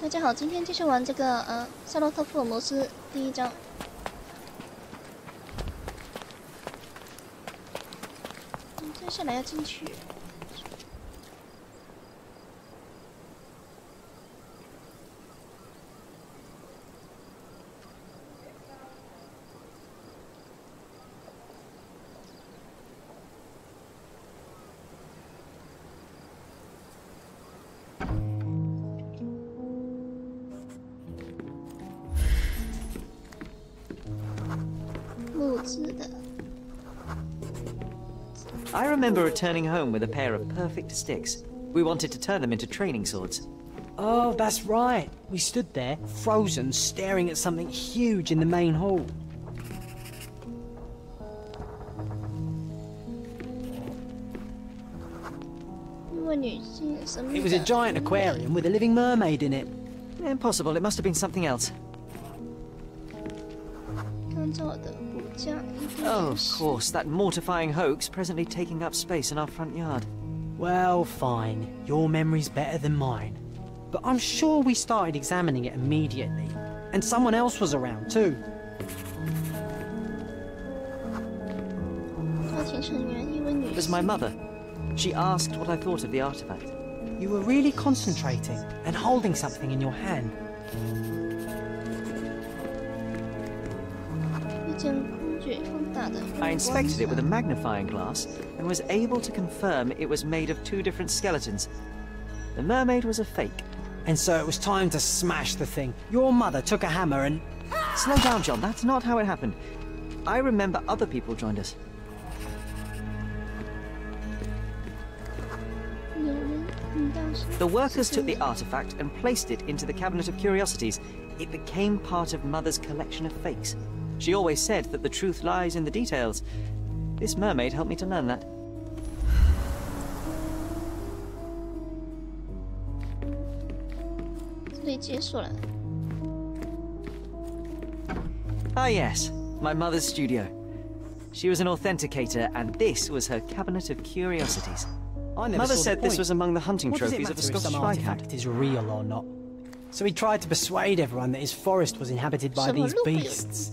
大家好，今天继续玩这个夏洛特福尔摩斯第1章。接下来要进去。I remember returning home with a pair of perfect sticks. We wanted to turn them into training swords. Oh, that's right. We stood there, frozen, staring at something huge in the main hall. It was a giant aquarium with a living mermaid in it. Impossible, it must have been something else. Oh, of course, that mortifying hoax presently taking up space in our front yard. Well, fine. Your memory's better than mine. But I'm sure we started examining it immediately. And someone else was around, too. It was my mother. She asked what I thought of the artifact. You were really concentrating and holding something in your hand. I inspected it with a magnifying glass and was able to confirm it was made of 2 different skeletons. The mermaid was a fake. And so it was time to smash the thing. Your mother took a hammer and... Slow down, John. That's not how it happened. I remember other people joined us. The workers took the artifact and placed it into the cabinet of curiosities. It became part of Mother's collection of fakes. She always said that the truth lies in the details. This mermaid helped me to learn that. Ah yes, my mother's studio. She was an authenticator and this was her cabinet of curiosities. Mother said this was among the hunting trophies of the Scottish Viscount. Is real or not. So he tried to persuade everyone that his forest was inhabited by these beasts.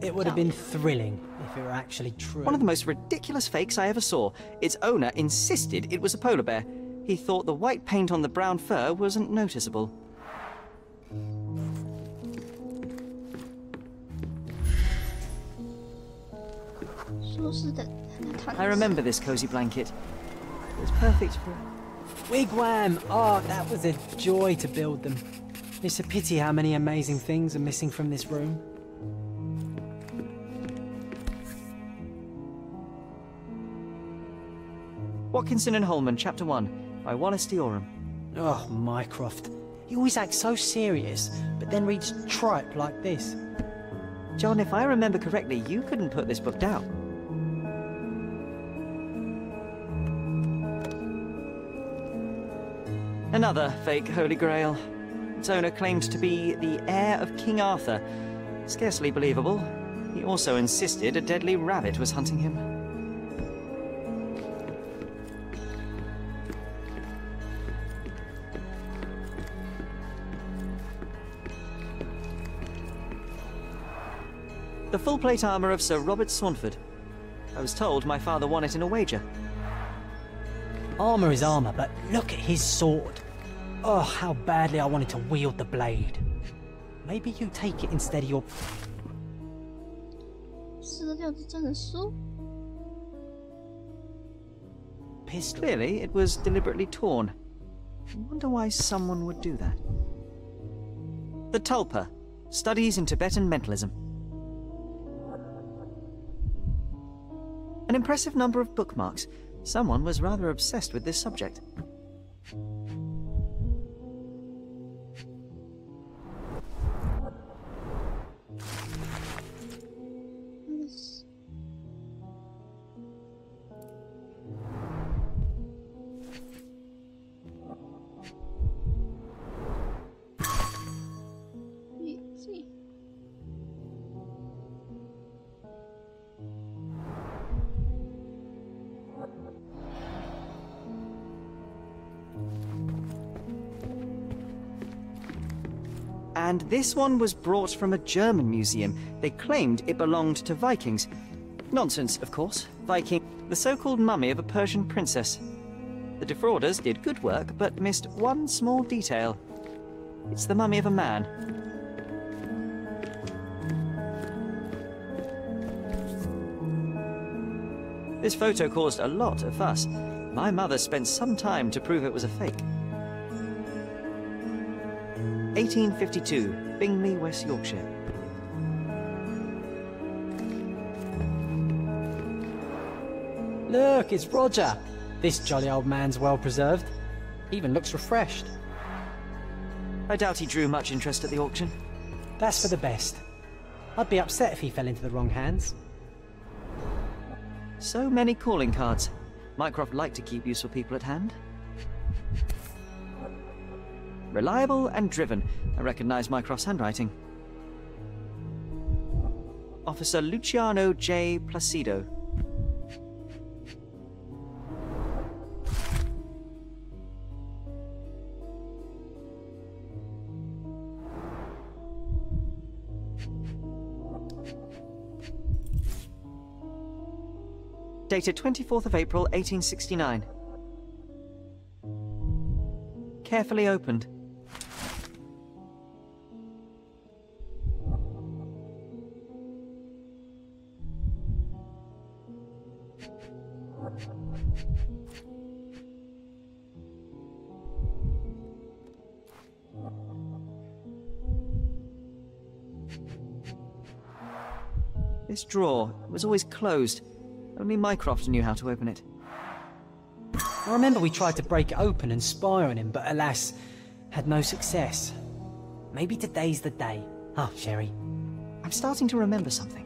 It would have been thrilling if it were actually true. One of the most ridiculous fakes I ever saw. Its owner insisted it was a polar bear. He thought the white paint on the brown fur wasn't noticeable. I remember this cozy blanket. It was perfect for... Wigwam! Oh, that was a joy to build them. It's a pity how many amazing things are missing from this room. Watkinson and Holman, Chapter 1, by Wallace D. Oram. Oh, Mycroft. He always acts so serious, but then reads tripe like this. John, if I remember correctly, you couldn't put this book down. Another fake Holy Grail. Its owner claimed to be the heir of King Arthur. Scarcely believable. He also insisted a deadly rabbit was hunting him. The full plate armour of Sir Robert Saunford. I was told my father won it in a wager. Armour is armour, but look at his sword. Oh, how badly I wanted to wield the blade. Maybe you take it instead of your... pistol. Clearly, it was deliberately torn. I wonder why someone would do that. The Tulpa. Studies in Tibetan Mentalism. An impressive number of bookmarks. Someone was rather obsessed with this subject. And this one was brought from a German museum. They claimed it belonged to Vikings. Nonsense, of course. The so-called mummy of a Persian princess. The defrauders did good work, but missed one small detail. It's the mummy of a man. This photo caused a lot of fuss. My mother spent some time to prove it was a fake. 1852, Bingley, West Yorkshire. Look, it's Roger. This jolly old man's well preserved. Even looks refreshed. I doubt he drew much interest at the auction. That's for the best. I'd be upset if he fell into the wrong hands. So many calling cards. Mycroft liked to keep useful people at hand. Reliable and driven. I recognize Mycroft's handwriting. Officer Luciano J. Placido. Dated 24th of April, 1869. Carefully opened. This drawer was always closed. Only Mycroft knew how to open it. I remember we tried to break it open and spy on him, but alas, had no success. Maybe today's the day. Ah, Sherry. I'm starting to remember something.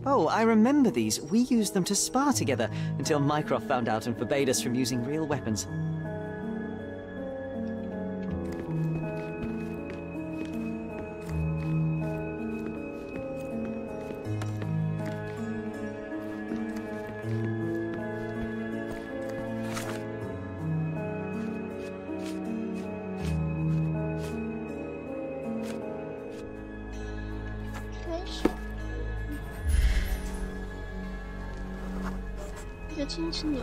Oh, I remember these. We used them to spar together until Mycroft found out and forbade us from using real weapons.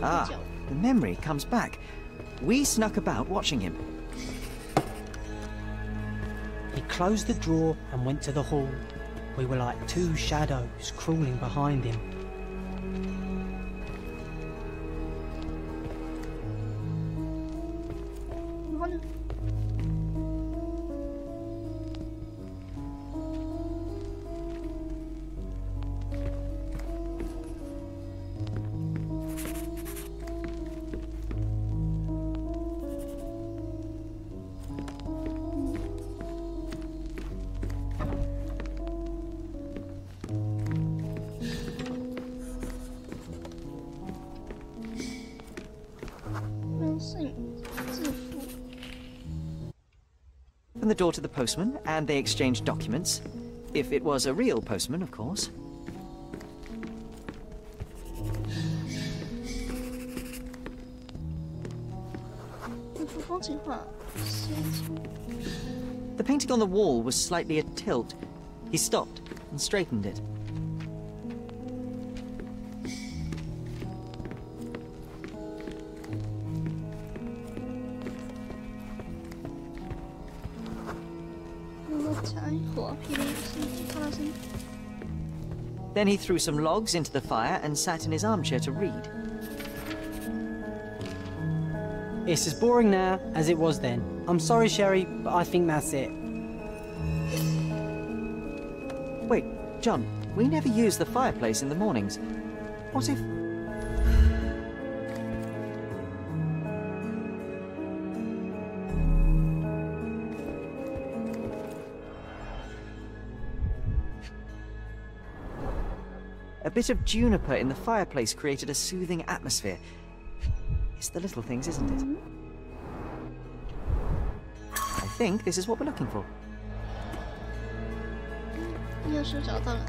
Ah, the memory comes back. We snuck about watching him. He closed the drawer and went to the hall. We were like two shadows crawling behind him. Opened the door to the postman, and they exchanged documents. If it was a real postman, of course. The painting on the wall was slightly at tilt. He stopped and straightened it. Then he threw some logs into the fire and sat in his armchair to read. It's as boring now as it was then. I'm sorry, Sherry, but I think that's it. Wait, John, we never use the fireplace in the mornings. What if... A bit of juniper in the fireplace created a soothing atmosphere. It's the little things, isn't it? I think this is what we're looking for. 钥匙找到了。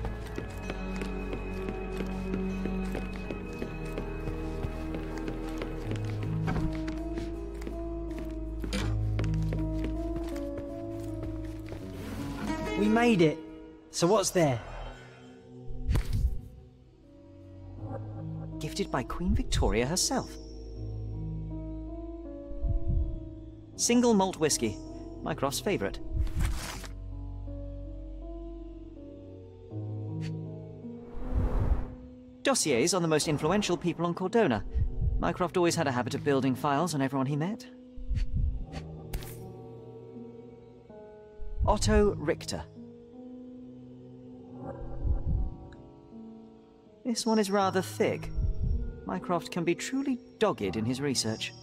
made it. So what's there? Gifted by Queen Victoria herself. Single malt whiskey, Mycroft's favourite. Dossiers on the most influential people on Cordona. Mycroft always had a habit of building files on everyone he met. Otto Richter. This one is rather thick. Mycroft can be truly dogged in his research.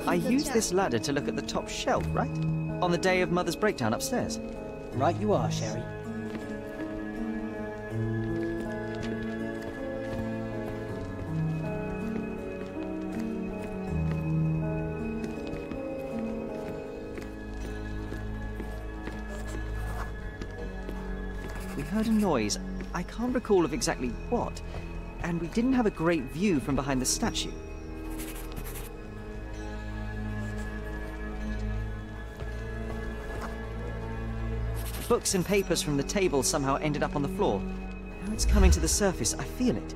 I used this ladder to look at the top shelf, right? On the day of Mother's breakdown upstairs. Right you are, Sherry. We heard a noise. I can't recall of exactly what, and we didn't have a great view from behind the statue. Books and papers from the table somehow ended up on the floor. Now it's coming to the surface. I feel it.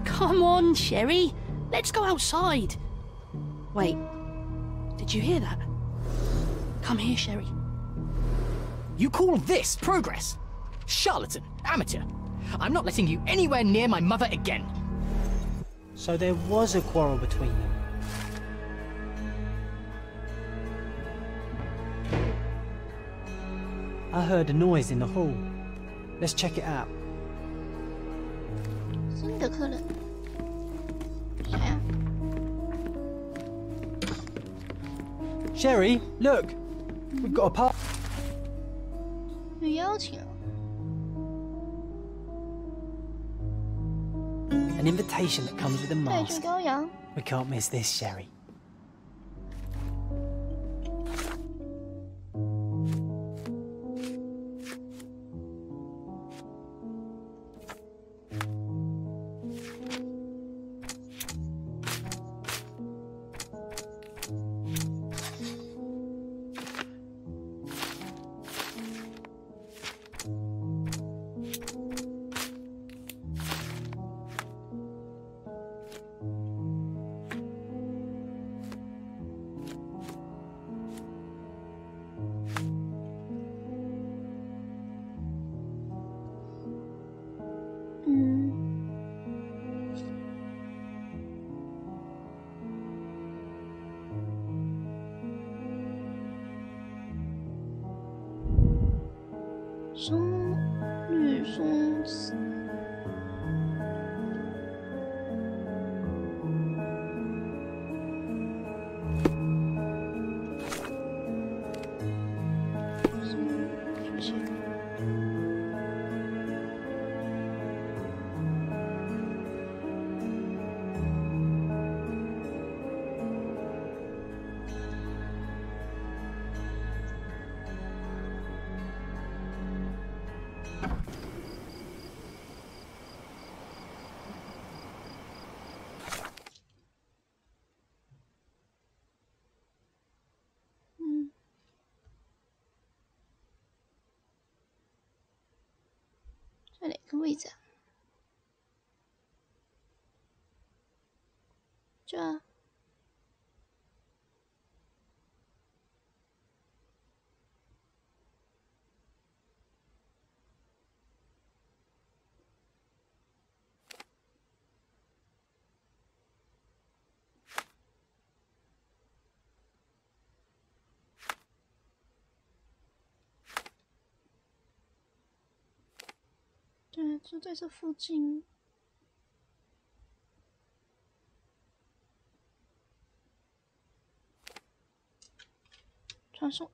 Come on, Sherry. Let's go outside. Wait, did you hear that? Come here, Sherry. You call this progress? Charlatan, amateur. I'm not letting you anywhere near my mother again. So there was a quarrel between them. I heard a noise in the hall. Let's check it out. 新的客人，谁啊？ Sherry, look! We've got a part. 有邀请啊。 An invitation that comes with a 戴罪 mask. 羔羊， We can't miss this, Sherry. 松绿松子。在哪个位置啊？这啊。对，就在这附近。传送。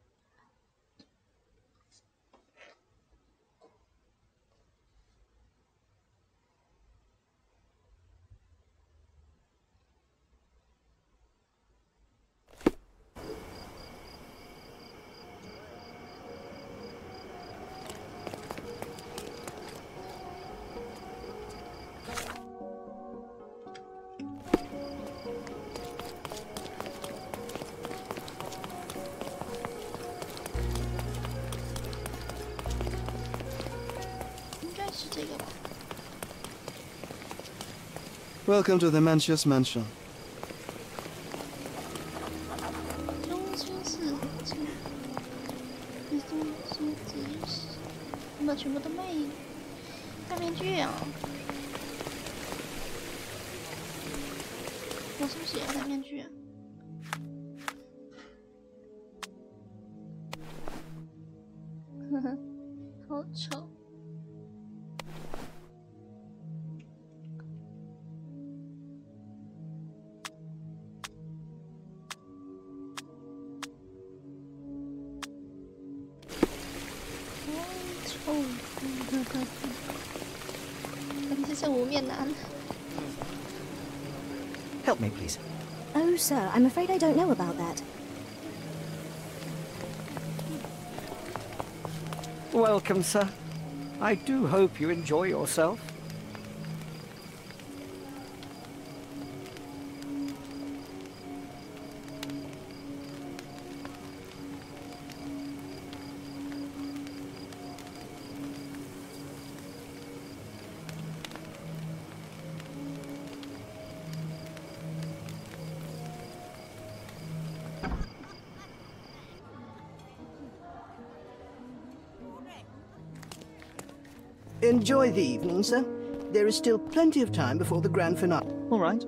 Welcome to the Mantius Mansion. 中心市集，你中心集市，他们全部都戴面具啊！我是不是也要戴面具啊？呵呵，好丑。你是无面男。Help me, please. Oh, sir, I'm afraid I don't know about that. Welcome, sir. I do hope you enjoy yourself. Enjoy the evening, sir. There is still plenty of time before the grand finale. All right.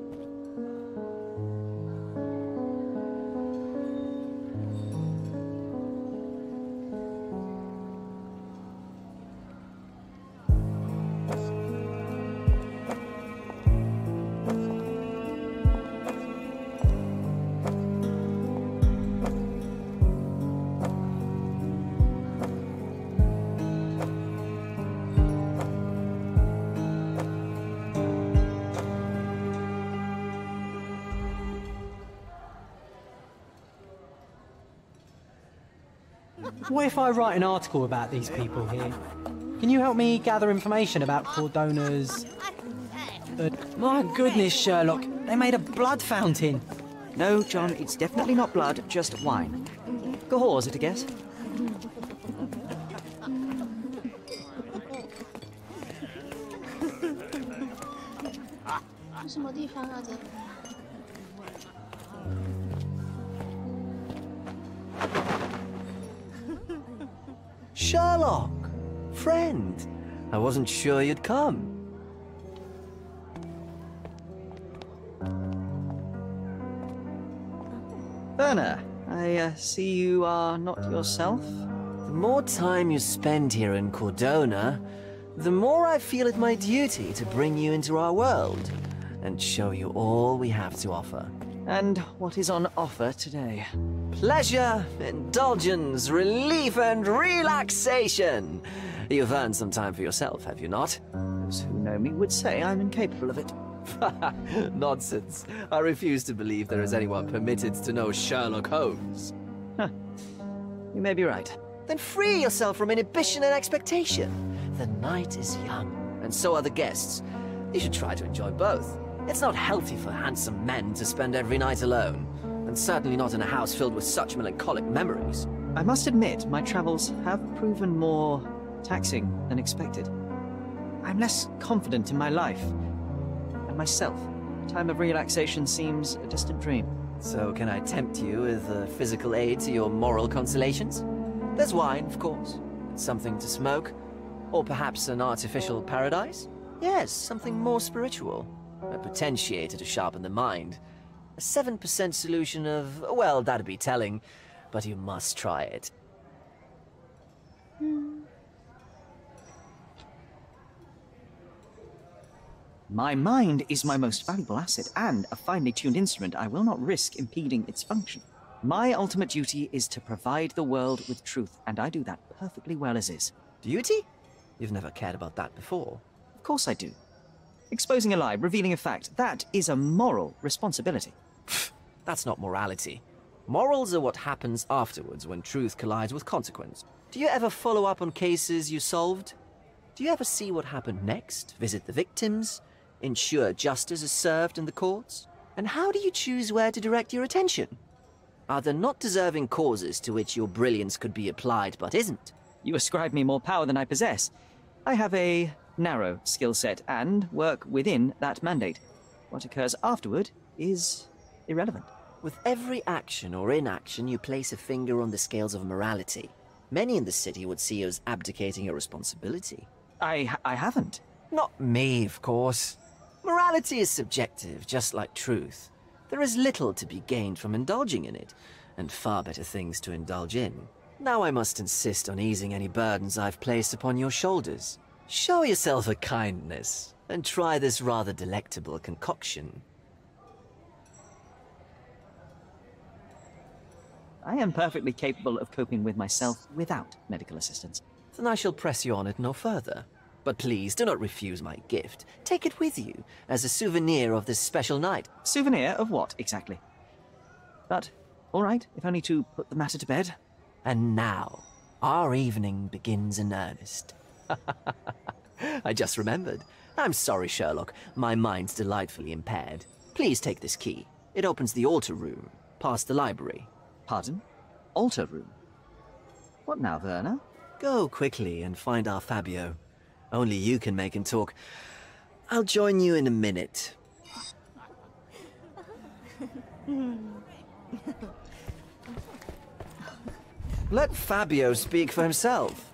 What if I write an article about these people here? Can you help me gather information about Cordona's... My goodness, Sherlock. They made a blood fountain. No, John, it's definitely not blood, just wine. Cahors at a guess. 是什么地方啊？这？ Sherlock! Friend! I wasn't sure you'd come. Werner, I see you are not yourself. The more time you spend here in Cordona, the more I feel it my duty to bring you into our world and show you all we have to offer. And what is on offer today? Pleasure, indulgence, relief, and relaxation. You've earned some time for yourself, have you not? Those who know me would say I'm incapable of it. Nonsense. I refuse to believe there is anyone permitted to know Sherlock Holmes. Huh. You may be right. Then free yourself from inhibition and expectation. The night is young, and so are the guests. You should try to enjoy both. It's not healthy for handsome men to spend every night alone, and certainly not in a house filled with such melancholic memories. I must admit, my travels have proven more taxing than expected. I'm less confident in my life and myself. A time of relaxation seems a distant dream. So can I tempt you with a physical aid to your moral consolations? There's wine, of course, something to smoke, or perhaps an artificial paradise? Yes, something more spiritual, a potentiator to sharpen the mind. A 7% solution of, well, that'd be telling, but you must try it. My mind is my most valuable asset, and a finely tuned instrument I will not risk impeding its function. My ultimate duty is to provide the world with truth, and I do that perfectly well as is. Duty? You've never cared about that before. Of course I do. Exposing a lie, revealing a fact, that is a moral responsibility. That's not morality. Morals are what happens afterwards when truth collides with consequence. Do you ever follow up on cases you solved? Do you ever see what happened next, visit the victims, ensure justice is served in the courts? And how do you choose where to direct your attention? Are there not deserving causes to which your brilliance could be applied but isn't? You ascribe me more power than I possess. I have a narrow skill set and work within that mandate. What occurs afterward is irrelevant. With every action or inaction, you place a finger on the scales of morality. Many in the city would see you as abdicating your responsibility. I haven't. Not me, of course. Morality is subjective, just like truth. There is little to be gained from indulging in it, and far better things to indulge in. Now I must insist on easing any burdens I've placed upon your shoulders. Show yourself a kindness, and try this rather delectable concoction. I am perfectly capable of coping with myself without medical assistance. Then I shall press you on it no further. But please, do not refuse my gift. Take it with you, as a souvenir of this special night. Souvenir of what, exactly? But, all right, if only to put the matter to bed. And now, our evening begins in earnest. I just remembered. I'm sorry, Sherlock. My mind's delightfully impaired. Please take this key. It opens the altar room, past the library. Pardon? Altar room? What now, Werner? Go quickly and find our Fabio. Only you can make him talk. I'll join you in a minute. Let Fabio speak for himself.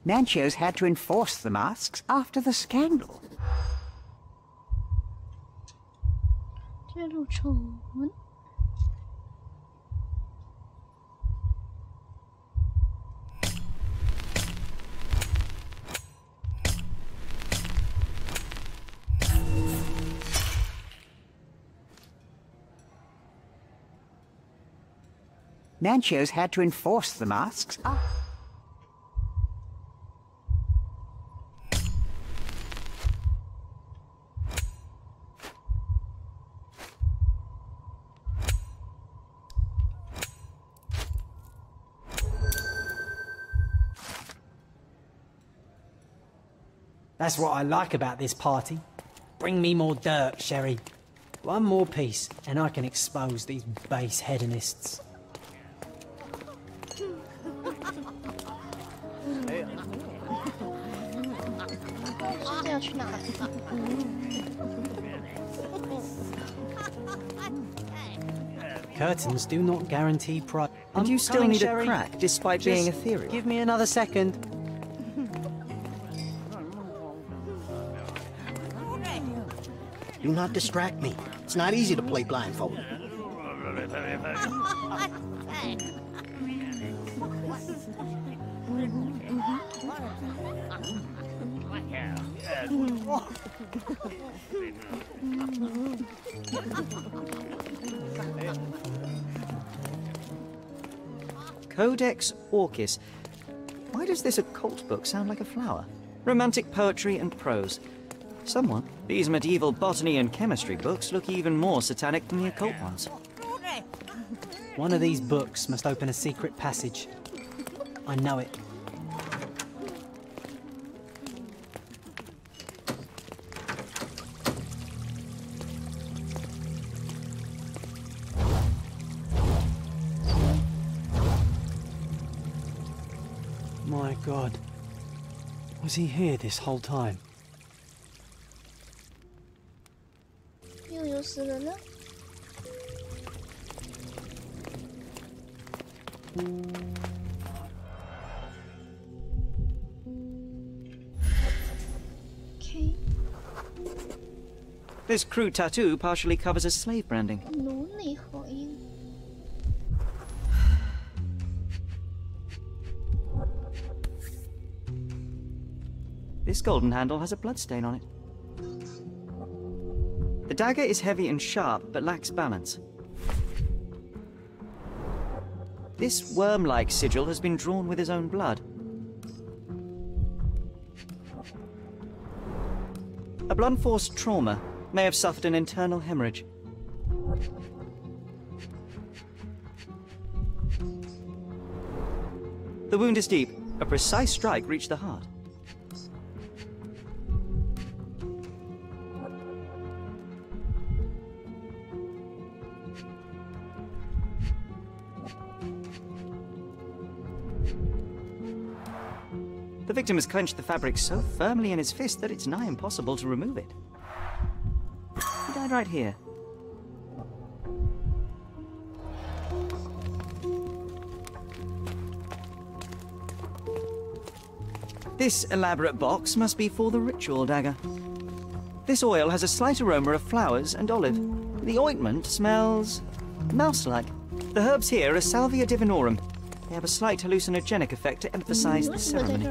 Manchios had to enforce the masks after the scandal. 揭露丑闻。Manchios had to enforce the masks. That's what I like about this party. Bring me more dirt, Sherry. One more piece, and I can expose these base hedonists. 要去哪了？ Curtains do not guarantee price. And you still need a crack, despite being ethereal. Give me another second. Do not distract me. It's not easy to play blindfolded. Codex Orchis. Why does this occult book sound like a flower? Romantic poetry and prose. Someone. These medieval botany and chemistry books look even more satanic than the occult ones. One of these books must open a secret passage. I know it. My God. Was he here this whole time? 又有死人了。Okay. This crude tattoo partially covers a slave branding. 奴隶回应。 This golden handle has a bloodstain on it. The dagger is heavy and sharp, but lacks balance. This worm-like sigil has been drawn with his own blood. A blunt-force trauma may have suffered an internal hemorrhage. The wound is deep. A precise strike reached the heart. The victim has clenched the fabric so firmly in his fist that it's nigh impossible to remove it. He died right here. This elaborate box must be for the ritual dagger. This oil has a slight aroma of flowers and olive. The ointment smells mouse-like. The herbs here are Salvia divinorum. They have a slight hallucinogenic effect to emphasize the ceremony.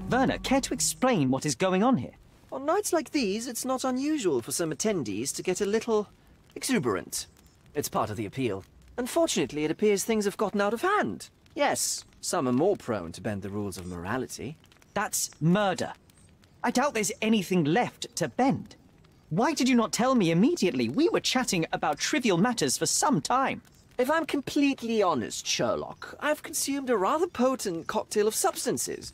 Werner, care to explain what is going on here? On nights like these, it's not unusual for some attendees to get a little exuberant. It's part of the appeal. Unfortunately, it appears things have gotten out of hand. Yes, some are more prone to bend the rules of morality. That's murder. I doubt there's anything left to bend. Why did you not tell me immediately? We were chatting about trivial matters for some time. If I'm completely honest, Sherlock, I've consumed a rather potent cocktail of substances.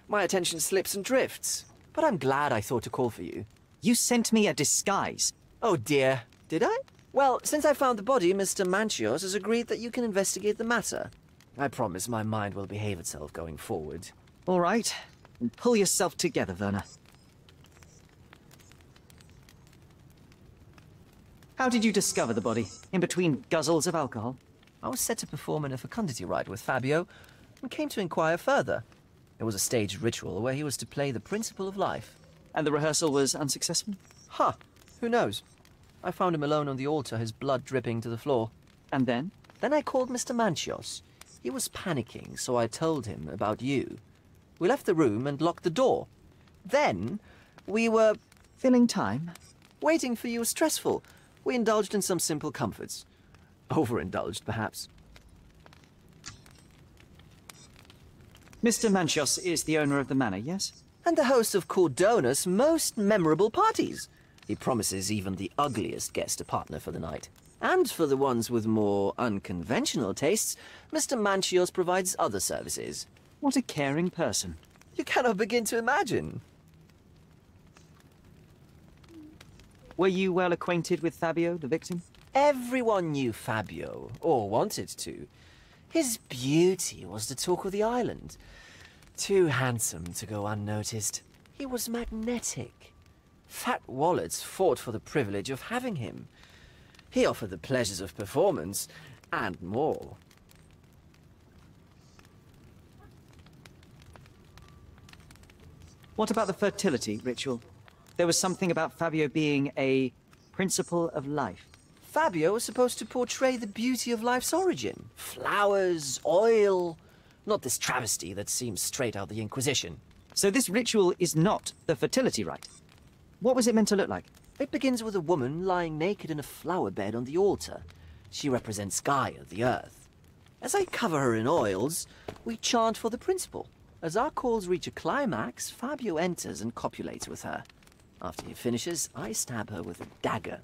My attention slips and drifts. But I'm glad I thought to call for you. You sent me a disguise. Oh dear, did I? Well, since I found the body, Mr. Manchios has agreed that you can investigate the matter. I promise my mind will behave itself going forward. All right. And pull yourself together, Werner. How did you discover the body? In between guzzles of alcohol? I was set to perform in a fecundity rite with Fabio, and came to inquire further. It was a staged ritual where he was to play the principle of life. And the rehearsal was unsuccessful? Huh. Who knows? I found him alone on the altar, his blood dripping to the floor. And then? Then I called Mr. Manchios. He was panicking, so I told him about you. We left the room and locked the door. Then, we were... filling time? Waiting for you was stressful. We indulged in some simple comforts. Overindulged, perhaps. Mr. Manchios is the owner of the manor, yes? And the host of Cordona's most memorable parties. He promises even the ugliest guest a partner for the night. And for the ones with more unconventional tastes, Mr. Manchios provides other services. What a caring person. You cannot begin to imagine. Were you well acquainted with Fabio, the victim? Everyone knew Fabio, or wanted to. His beauty was the talk of the island. Too handsome to go unnoticed. He was magnetic. Fat wallets fought for the privilege of having him. He offered the pleasures of performance, and more. What about the fertility ritual? There was something about Fabio being a principle of life. Fabio was supposed to portray the beauty of life's origin. Flowers, oil... Not this travesty that seems straight out of the Inquisition. So this ritual is not the fertility rite. What was it meant to look like? It begins with a woman lying naked in a flower bed on the altar. She represents Gaia, the earth. As I cover her in oils, we chant for the principle. As our calls reach a climax, Fabio enters and copulates with her. After he finishes, I stab her with a dagger.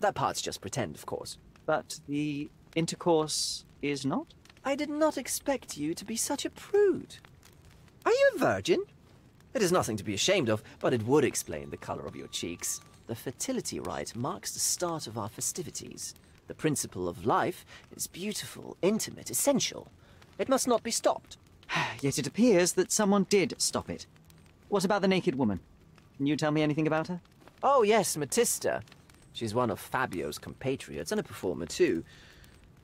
That part's just pretend, of course. But the intercourse is not? I did not expect you to be such a prude. Are you a virgin? It is nothing to be ashamed of, but it would explain the color of your cheeks. The fertility rite marks the start of our festivities. The principle of life is beautiful, intimate, essential. It must not be stopped. Yet it appears that someone did stop it. What about the naked woman? Can you tell me anything about her? Oh yes, Matista. She's one of Fabio's compatriots and a performer too.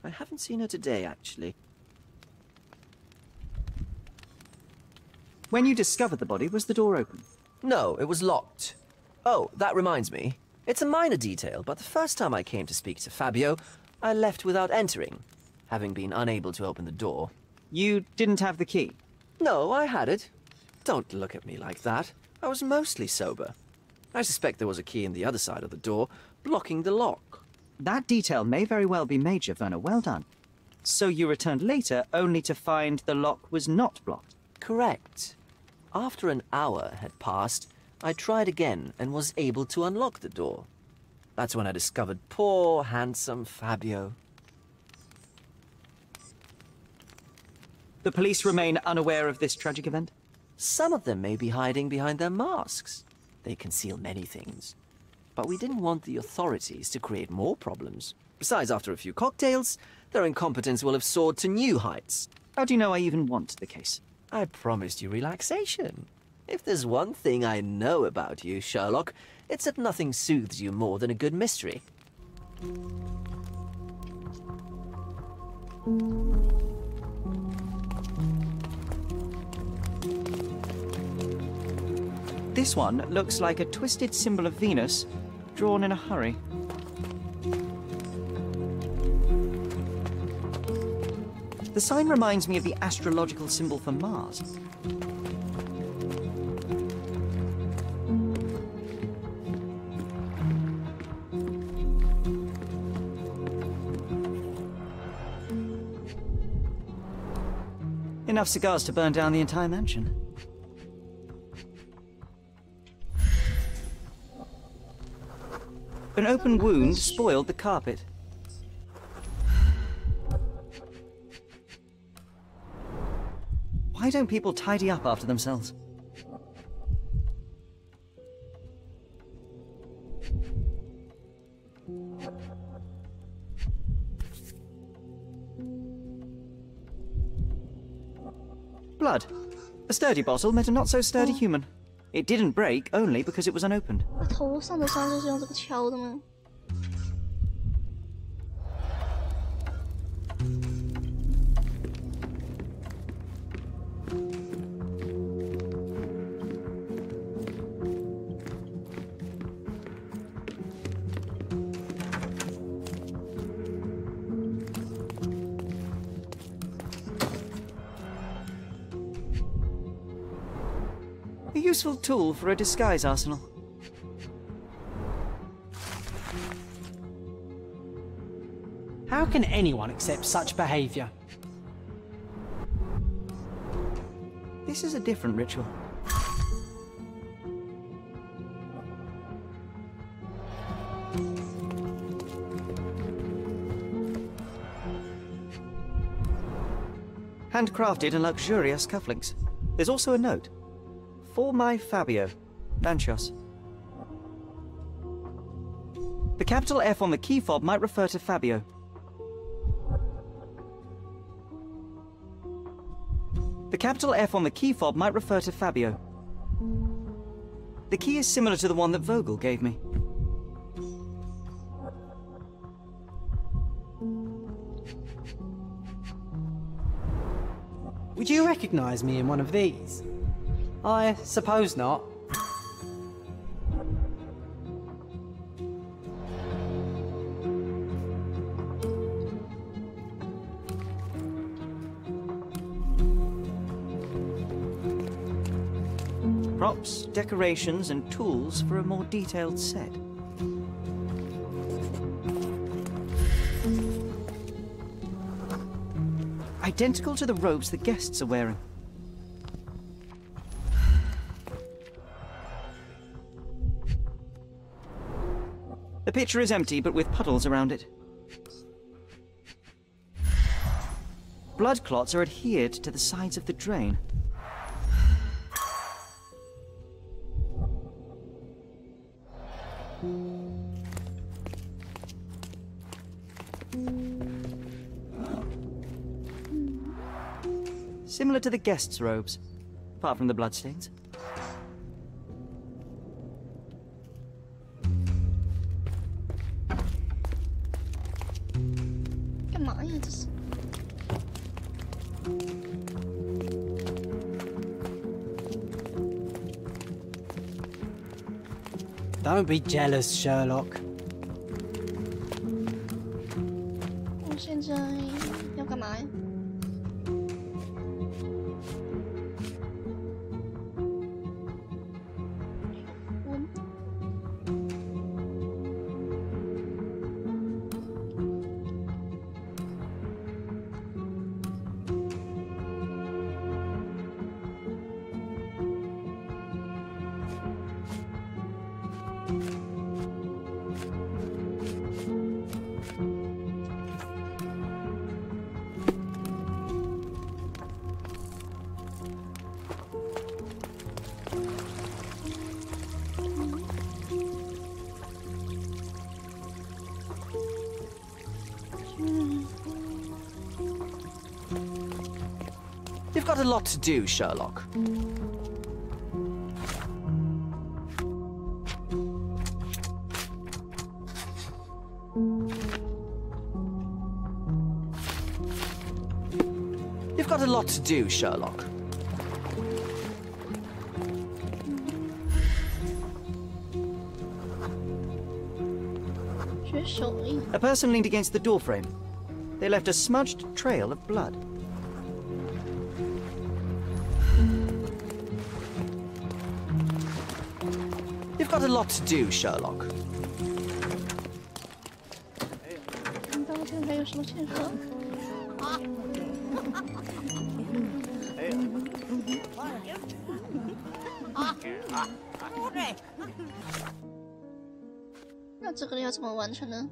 I haven't seen her today, actually. When you discovered the body, was the door open? No, it was locked. Oh, that reminds me. It's a minor detail, but the first time I came to speak to Fabio, I left without entering, having been unable to open the door. You didn't have the key? No, I had it. Don't look at me like that. I was mostly sober. I suspect there was a key in the other side of the door, blocking the lock. That detail may very well be major, Werner. Well done. So you returned later, only to find the lock was not blocked? Correct. After an hour had passed, I tried again and was able to unlock the door. That's when I discovered poor, handsome Fabio. The police remain unaware of this tragic event? Some of them may be hiding behind their masks. They conceal many things. But we didn't want the authorities to create more problems. Besides, after a few cocktails, their incompetence will have soared to new heights. How do you know I even want the case? I promised you relaxation. If there's one thing I know about you, Sherlock, it's that nothing soothes you more than a good mystery. This one looks like a twisted symbol of Venus, drawn in a hurry. The sign reminds me of the astrological symbol for Mars. Enough cigars to burn down the entire mansion. An open wound spoiled the carpet. Why don't people tidy up after themselves? Blood. A sturdy bottle met a not-so-sturdy human. It didn't break only because it was unopened. 他头上的伤就是用这个敲的吗？ A useful tool for a disguise arsenal. How can anyone accept such behaviour? This is a different ritual. Handcrafted and luxurious cufflinks. There's also a note. For my Fabio, Lanchos. The capital F on the key fob might refer to Fabio. The capital F on the key fob might refer to Fabio. The key is similar to the one that Vogel gave me. Would you recognize me in one of these? I suppose not. Props, decorations, and tools for a more detailed set. Identical to the robes the guests are wearing. The pitcher is empty, but with puddles around it. Blood clots are adhered to the sides of the drain. Similar to the guests' robes, apart from the bloodstains. Come on, you just... Don't be jealous, Sherlock. 我现在要干嘛呀？You've got a lot to do, Sherlock. You've got a lot to do, Sherlock. A person leaned against the doorframe. They left a smudged trail of blood. You've got a lot to do, Sherlock. 你到现在还有什么线索？那这个要怎么完成呢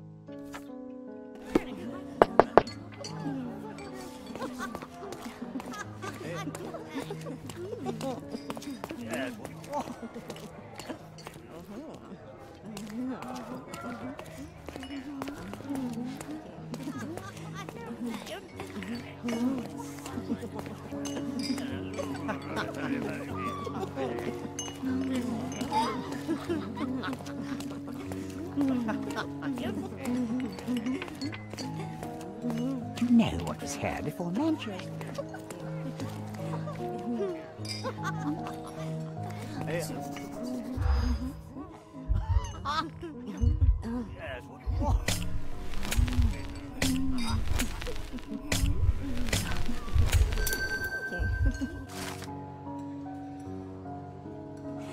？You know what was here before Manchester.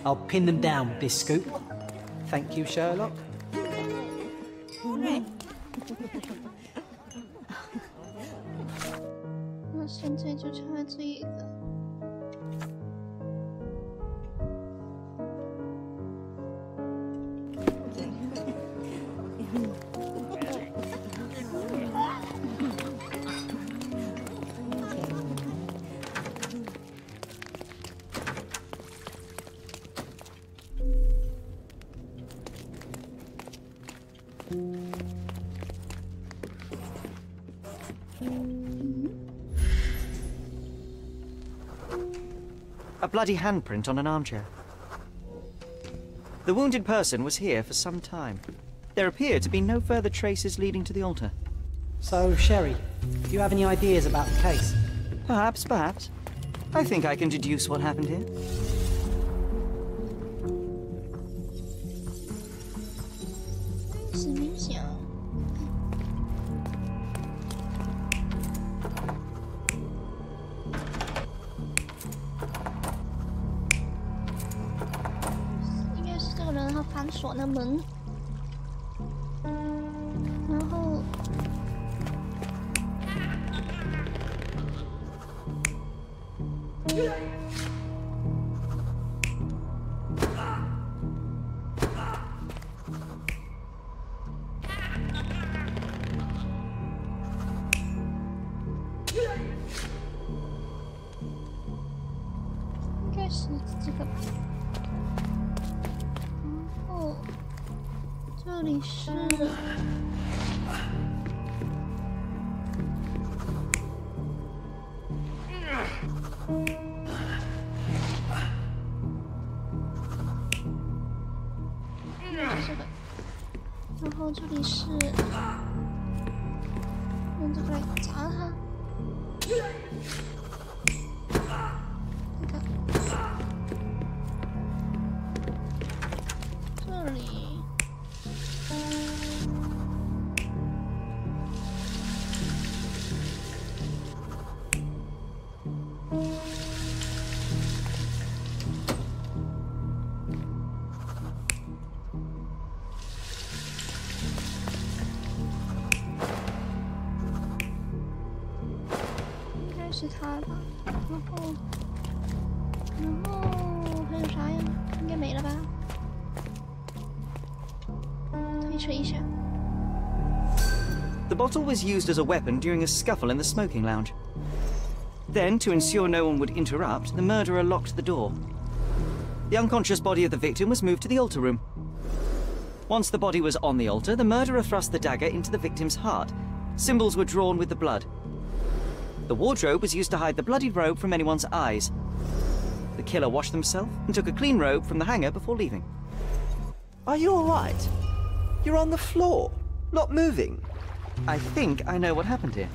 I'll pin them down with this scoop. Thank you, Sherlock. 那现在就差这一个。A bloody handprint on an armchair. The wounded person was here for some time. There appear to be no further traces leading to the altar. So, Sherry, do you have any ideas about the case? Perhaps. I think I can deduce what happened here. 是冥想。应该是这个人他反锁那门，然后。 应该是这个吧，然后这里是。 这个，然后这里是用这个来砸它，这个，这里，是他吧，然后还有啥呀？应该没了吧？推扯一下。The bottle was used as a weapon during a scuffle in the smoking lounge. Then, to ensure no one would interrupt, the murderer locked the door. The unconscious body of the victim was moved to the altar room. Once the body was on the altar, the murderer thrust the dagger into the victim's heart. Symbols were drawn with the blood. The wardrobe was used to hide the bloodied robe from anyone's eyes. The killer washed himself and took a clean robe from the hanger before leaving. Are you all right? You're on the floor, not moving. I think I know what happened here.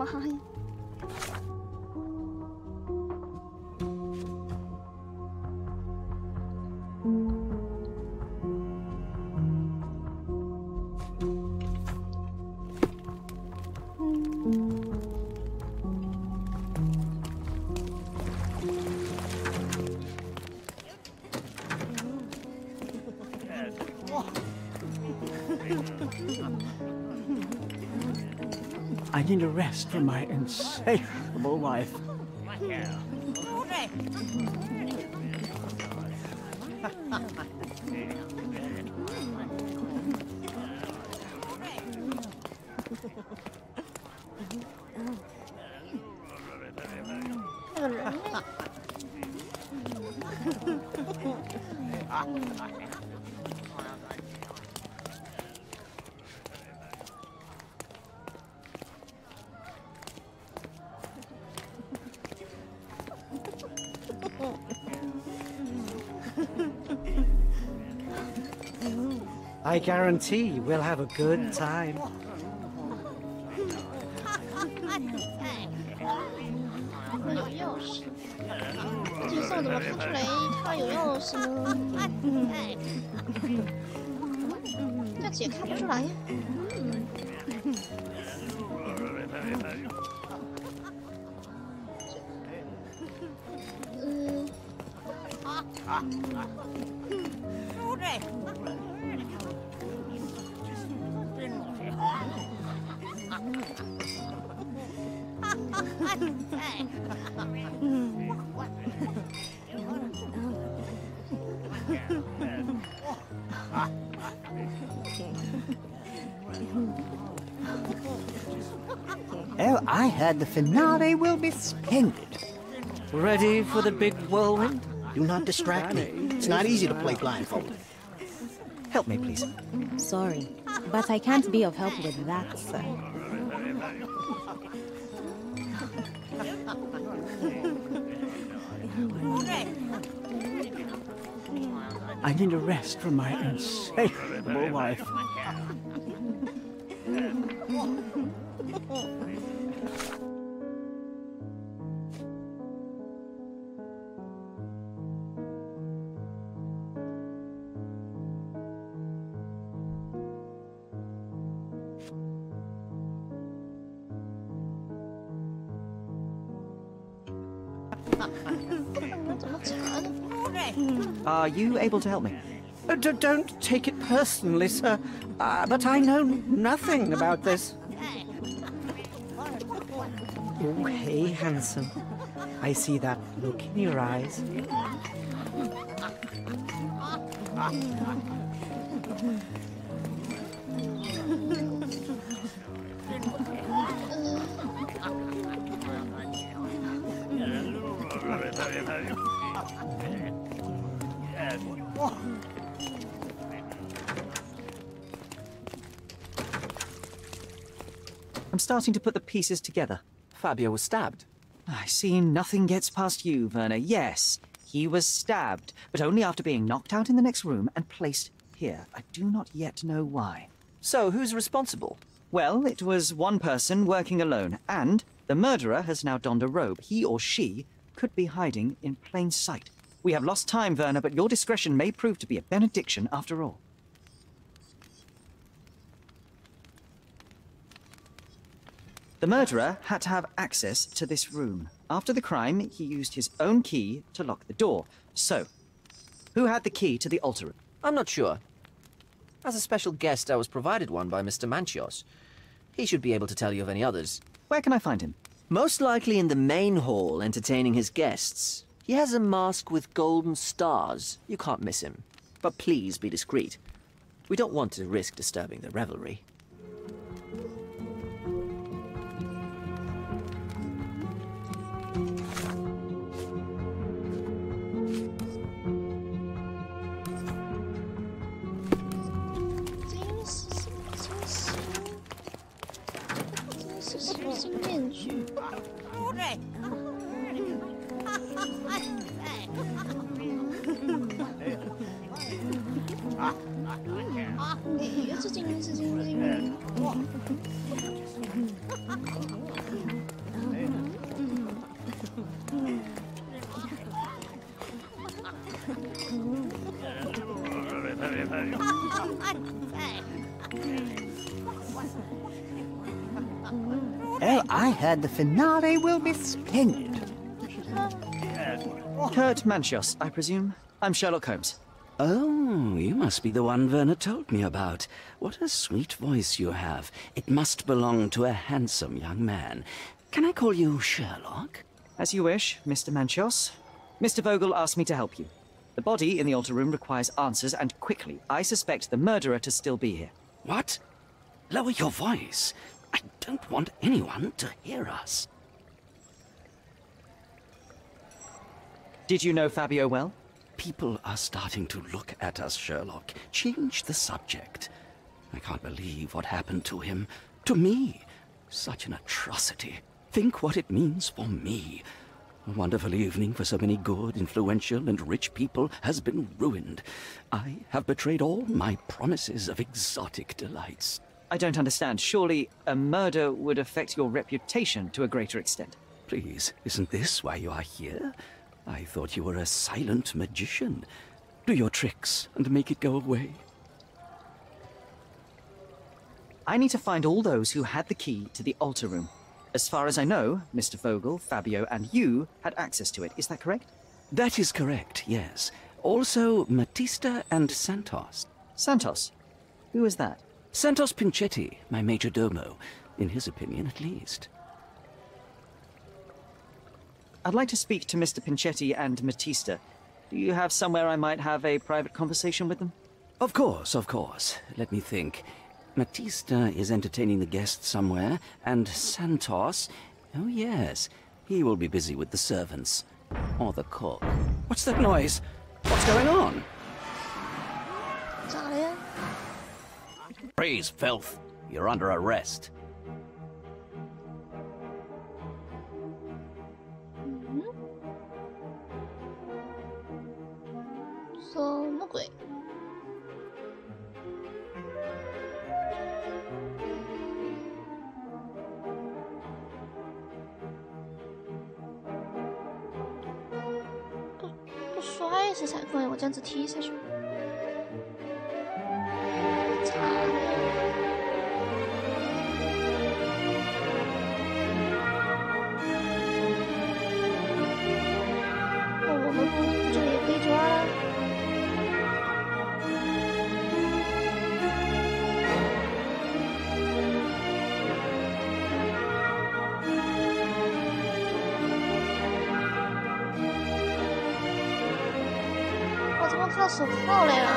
behind. I need a rest from my insatiable life. I guarantee we'll have a good time. 有钥匙，这个怎么看出来他有钥匙呢？在也看不出来呀。Oh, I heard the finale will be splendid. Ready for the big whirlwind? Do not distract me. It's not easy to play blindfolded. Help me, please. Sorry, but I can't be of help with that, sir. I need a rest from my insatiable wife. Are you able to help me? Don't take it personally, sir, but I know nothing about this. Oh, hey, handsome. I see that look in your eyes. I'm starting to put the pieces together. Fabio was stabbed. I see nothing gets past you, Werner. Yes, he was stabbed, but only after being knocked out in the next room and placed here. I do not yet know why. So, who's responsible? Well, it was one person working alone, and the murderer has now donned a robe. He or she could be hiding in plain sight. We have lost time, Werner, but your discretion may prove to be a benediction after all. The murderer had to have access to this room. After the crime, he used his own key to lock the door. So, who had the key to the altar room? I'm not sure. As a special guest, I was provided one by Mr. Manchios. He should be able to tell you of any others. Where can I find him? Most likely in the main hall, entertaining his guests. He has a mask with golden stars. You can't miss him. But please be discreet. We don't want to risk disturbing the revelry. Oh, I heard the finale will be splendid. Kurt Manchios, I presume. I'm Sherlock Holmes. Oh, you must be the one Werner told me about. What a sweet voice you have. It must belong to a handsome young man. Can I call you Sherlock? As you wish, Mr. Manchios. Mr. Vogel asked me to help you. The body in the altar room requires answers, and quickly. I suspect the murderer to still be here. What? Lower your voice. I don't want anyone to hear us. Did you know Fabio well? People are starting to look at us, Sherlock. Change the subject. I can't believe what happened to him. To me. Such an atrocity. Think what it means for me. A wonderful evening for so many good, influential, and rich people has been ruined. I have betrayed all my promises of exotic delights. I don't understand. Surely a murder would affect your reputation to a greater extent. Please, isn't this why you are here? I thought you were a silent magician. Do your tricks and make it go away. I need to find all those who had the key to the altar room. As far as I know, Mr. Vogel, Fabio, and you had access to it. Is that correct? That is correct, yes. Also, Matista and Santos. Santos? Who is that? Santos Pinchetti, my major domo. In his opinion, at least. I'd like to speak to Mr. Pinchetti and Matista. Do you have somewhere I might have a private conversation with them? Of course, of course. Let me think. Matista is entertaining the guests somewhere, and Santos... Oh, yes. He will be busy with the servants. Or the cook. What's that noise? What's going on? Praise filth. You're under arrest.不摔是才对，我这样子踢下去。我们这里也可以抓了。我怎么靠手铐来了？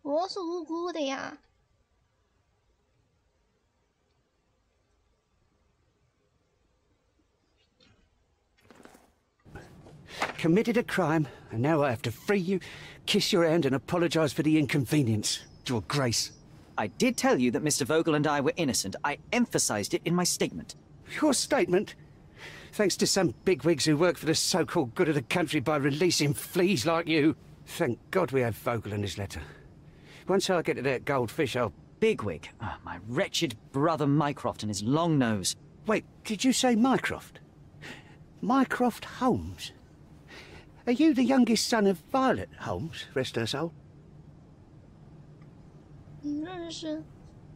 我是无辜的呀。 Committed a crime, and now I have to free you, kiss your hand, and apologize for the inconvenience. Your Grace. I did tell you that Mr. Vogel and I were innocent. I emphasized it in my statement. Your statement? Thanks to some bigwigs who work for the so-called good of the country by releasing fleas like you. Thank God we have Vogel in his letter. Once I get to that goldfish, I'll... Bigwig? Oh, my wretched brother Mycroft and his long nose. Wait, did you say Mycroft? Mycroft Holmes? Are you the youngest son of Violet Holmes, rest her soul?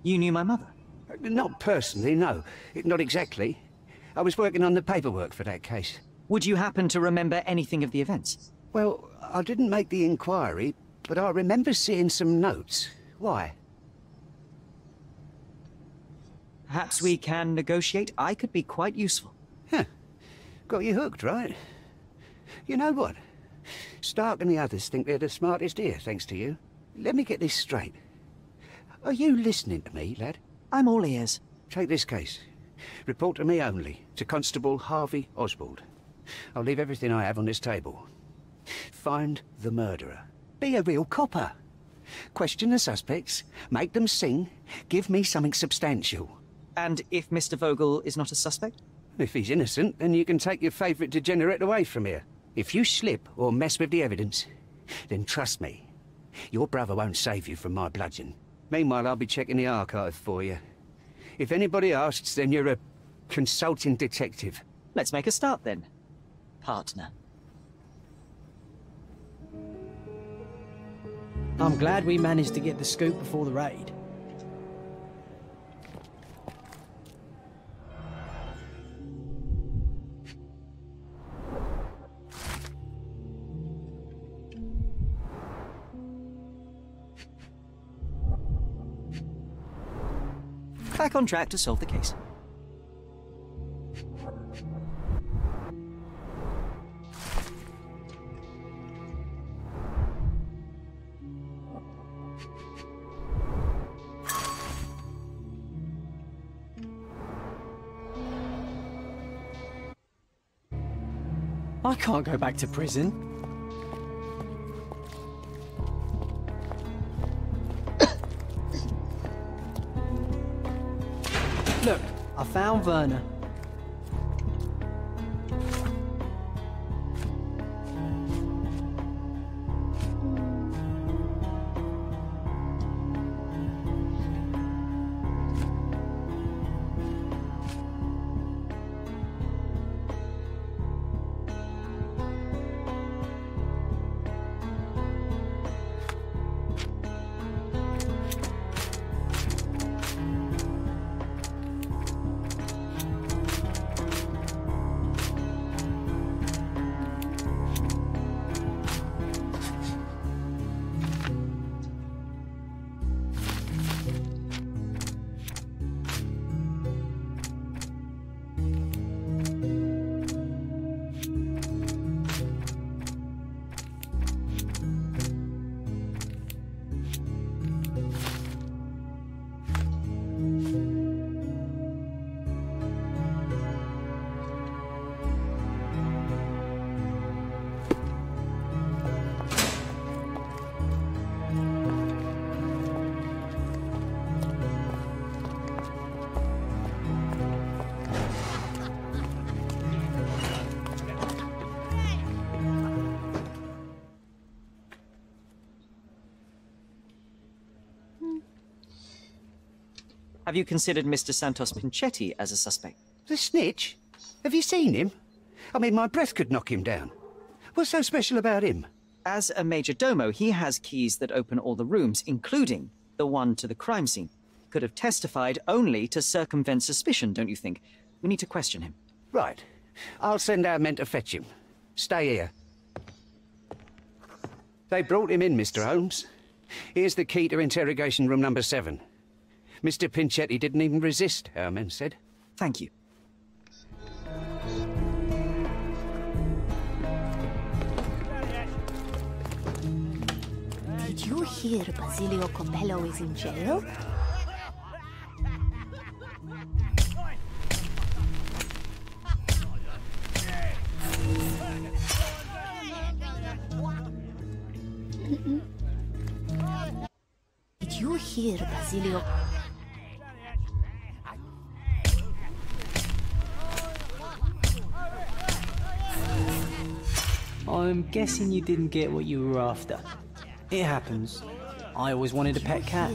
You knew my mother? Not personally, no. Not exactly. I was working on the paperwork for that case. Would you happen to remember anything of the events? Well, I didn't make the inquiry, but I remember seeing some notes. Why? Perhaps we can negotiate. I could be quite useful. Huh. Got you hooked, right? You know what? Stark and the others think they're the smartest here, thanks to you. Let me get this straight. Are you listening to me, lad? I'm all ears. Take this case. Report to me only, to Constable Harvey Oswald. I'll leave everything I have on this table. Find the murderer. Be a real copper. Question the suspects, make them sing, give me something substantial. And if Mr. Vogel is not a suspect? If he's innocent, then you can take your favourite degenerate away from here. If you slip or mess with the evidence, then trust me, your brother won't save you from my bludgeon. Meanwhile, I'll be checking the archive for you. If anybody asks, then you're a consulting detective. Let's make a start then, partner. I'm glad we managed to get the scoop before the raid. Back on track to solve the case. I can't go back to prison. Look, I found Werner. Have you considered Mr. Santos Pinchetti as a suspect? The snitch? Have you seen him? I mean, my breath could knock him down. What's so special about him? As a major domo, he has keys that open all the rooms, including the one to the crime scene. Could have testified only to circumvent suspicion, don't you think? We need to question him. Right. I'll send our men to fetch him. Stay here. They brought him in, Mr. Holmes. Here's the key to interrogation room number 7. Mr. Pinchetti didn't even resist, our men said. Thank you. Did you hear Basilio Copello is in jail? Did you hear Basilio? I'm guessing you didn't get what you were after. It happens. I always wanted a pet cat.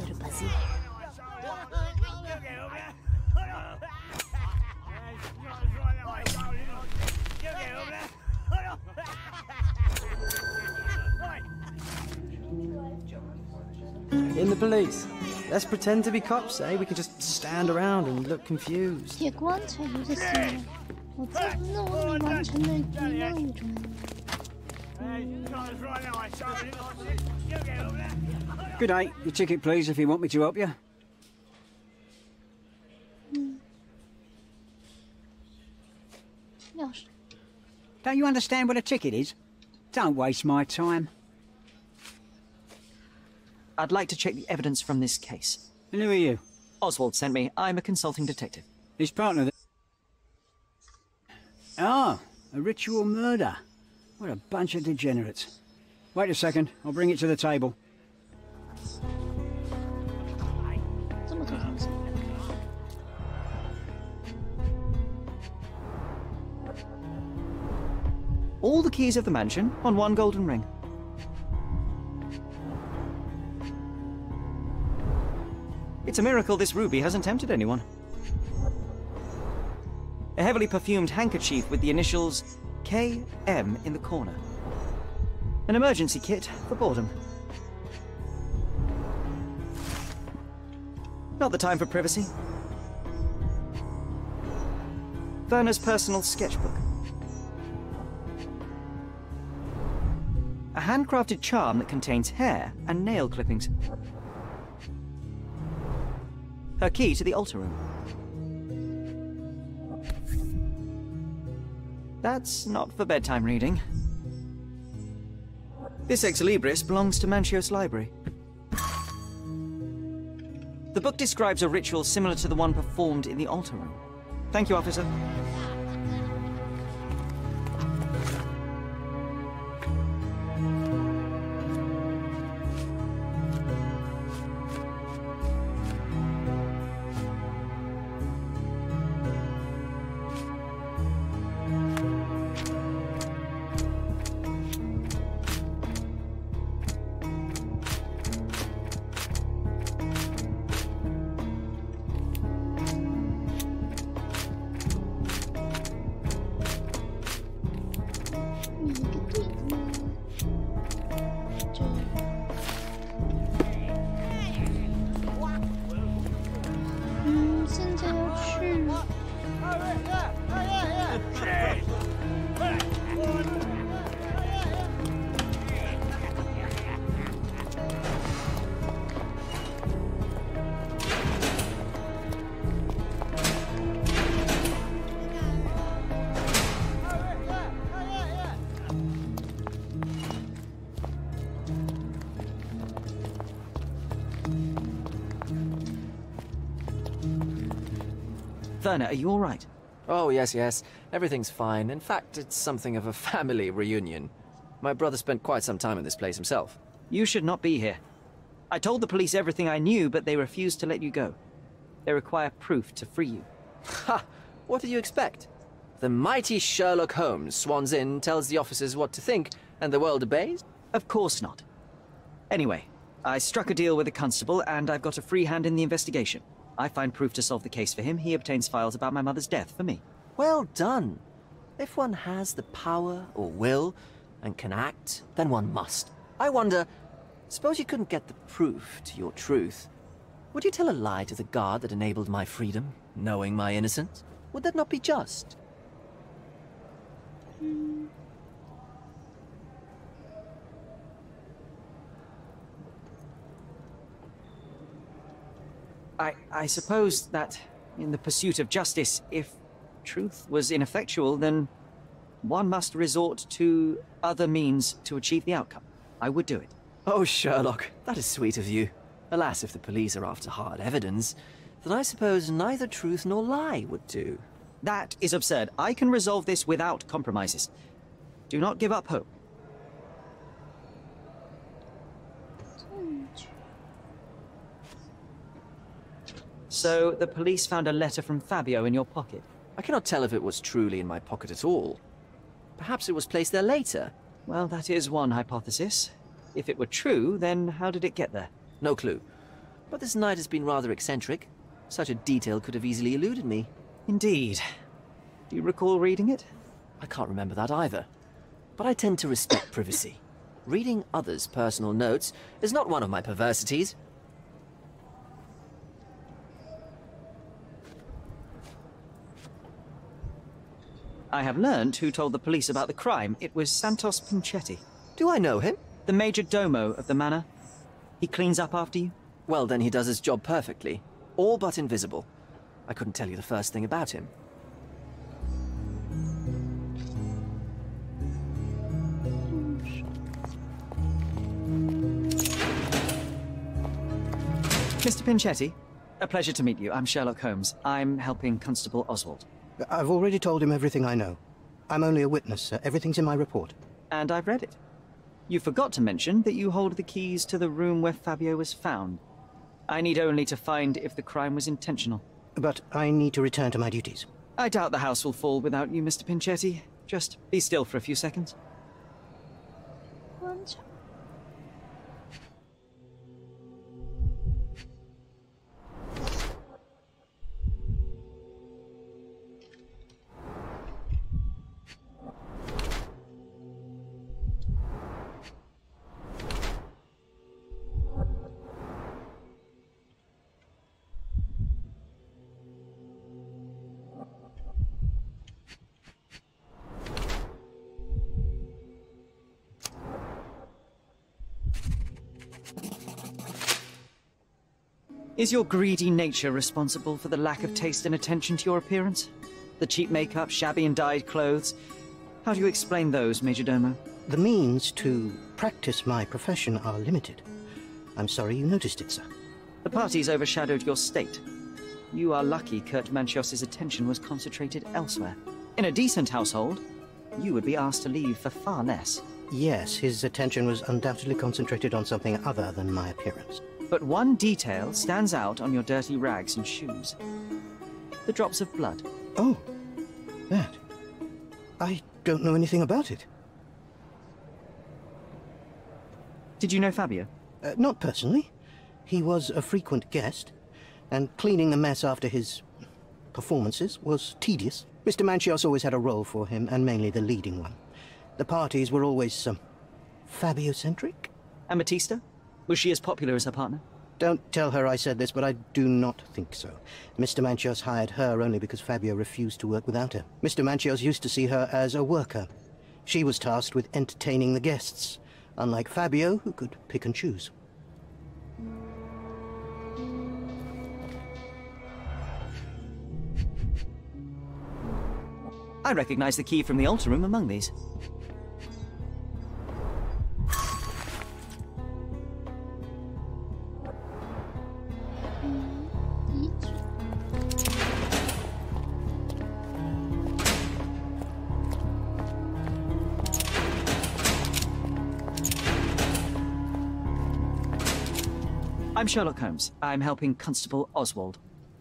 In the police. Let's pretend to be cops, eh? We can just stand around and look confused. 铁棺材有的是，我这任务里完成了任务。Good day. Your ticket, please, if you want me to help you. Don't you understand what a ticket is? Don't waste my time. I'd like to check the evidence from this case. And who are you? Oswald sent me. I'm a consulting detective. His partner. Ah, a ritual murder. What a bunch of degenerates. Wait a second. I'll bring it to the table. All the keys of the mansion on one golden ring. It's a miracle this ruby hasn't tempted anyone. A heavily perfumed handkerchief with the initials KM in the corner. An emergency kit for boredom. Not the time for privacy. Werner's personal sketchbook. A handcrafted charm that contains hair and nail clippings. Her key to the altar room. That's not for bedtime reading. This ex libris belongs to Manchios Library. The book describes a ritual similar to the one performed in the altar room. Thank you, officer. Werner, are you all right? Oh, yes. Everything's fine. In fact, it's something of a family reunion. My brother spent quite some time in this place himself. You should not be here. I told the police everything I knew, but they refused to let you go. They require proof to free you. Ha! What did you expect? The mighty Sherlock Holmes swans in, tells the officers what to think, and the world obeys? Of course not. Anyway, I struck a deal with the constable, and I've got a free hand in the investigation. I find proof to solve the case for him. He obtains files about my mother's death for me. Well done. If one has the power or will and can act, then one must. I wonder, suppose you couldn't get the proof to your truth. Would you tell a lie to the guard that enabled my freedom, knowing my innocence? Would that not be just? I suppose that, in the pursuit of justice, if truth was ineffectual, then one must resort to other means to achieve the outcome. I would do it. Oh, Sherlock, that is sweet of you. Alas, if the police are after hard evidence, then I suppose neither truth nor lie would do. That is absurd. I can resolve this without compromises. Do not give up hope. So, the police found a letter from Fabio in your pocket? I cannot tell if it was truly in my pocket at all. Perhaps it was placed there later. Well, that is one hypothesis. If it were true, then how did it get there? No clue. But this night has been rather eccentric. Such a detail could have easily eluded me. Indeed. Do you recall reading it? I can't remember that either. But I tend to respect privacy. Reading others' personal notes is not one of my perversities. I have learned who told the police about the crime. It was Santos Pinchetti. Do I know him? The major domo of the manor. He cleans up after you? Well, then he does his job perfectly. All but invisible. I couldn't tell you the first thing about him. Mr. Pinchetti, a pleasure to meet you. I'm Sherlock Holmes. I'm helping Constable Oswald. I've already told him everything I know. I'm only a witness, sir. Everything's in my report. And I've read it. You forgot to mention that you hold the keys to the room where Fabio was found. I need only to find if the crime was intentional. But I need to return to my duties. I doubt the house will fall without you, Mr. Pinchetti. Just be still for a few seconds. Is your greedy nature responsible for the lack of taste and attention to your appearance? The cheap makeup, shabby and dyed clothes? How do you explain those, Majordomo? The means to practice my profession are limited. I'm sorry you noticed it, sir. The parties overshadowed your state. You are lucky Kurt Manchios's attention was concentrated elsewhere. In a decent household, you would be asked to leave for far less. Yes, his attention was undoubtedly concentrated on something other than my appearance. But one detail stands out on your dirty rags and shoes. The drops of blood. Oh, that. I don't know anything about it. Did you know Fabio? Not personally. He was a frequent guest, and cleaning the mess after his performances was tedious. Mr. Manchios always had a role for him, and mainly the leading one. The parties were always, Fabio-centric? And Matista? Was she as popular as her partner? Don't tell her I said this, but I do not think so. Mr. Manchios hired her only because Fabio refused to work without her. Mr. Manchios used to see her as a worker. She was tasked with entertaining the guests, unlike Fabio, who could pick and choose. I recognize the key from the altar room among these. I'm Sherlock Holmes. I'm helping Constable Oswald.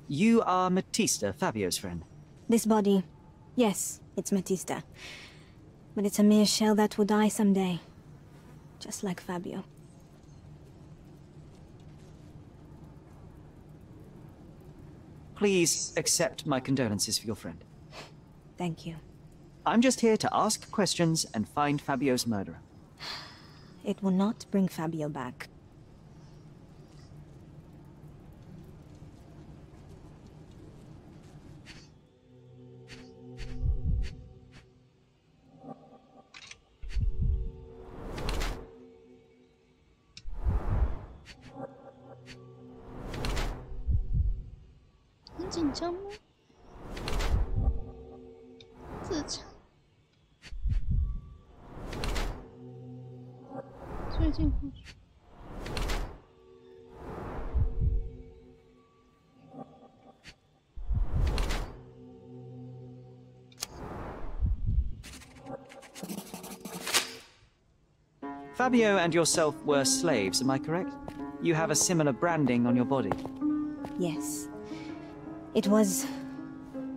You are Matista, Fabio's friend. This body, yes, it's Matista. But it's a mere shell that will die someday. Just like Fabio. Please accept my condolences for your friend. Thank you. I'm just here to ask questions and find Fabio's murderer. It will not bring Fabio back. Fabio and yourself were slaves, am I correct? You have a similar branding on your body. Yes. It was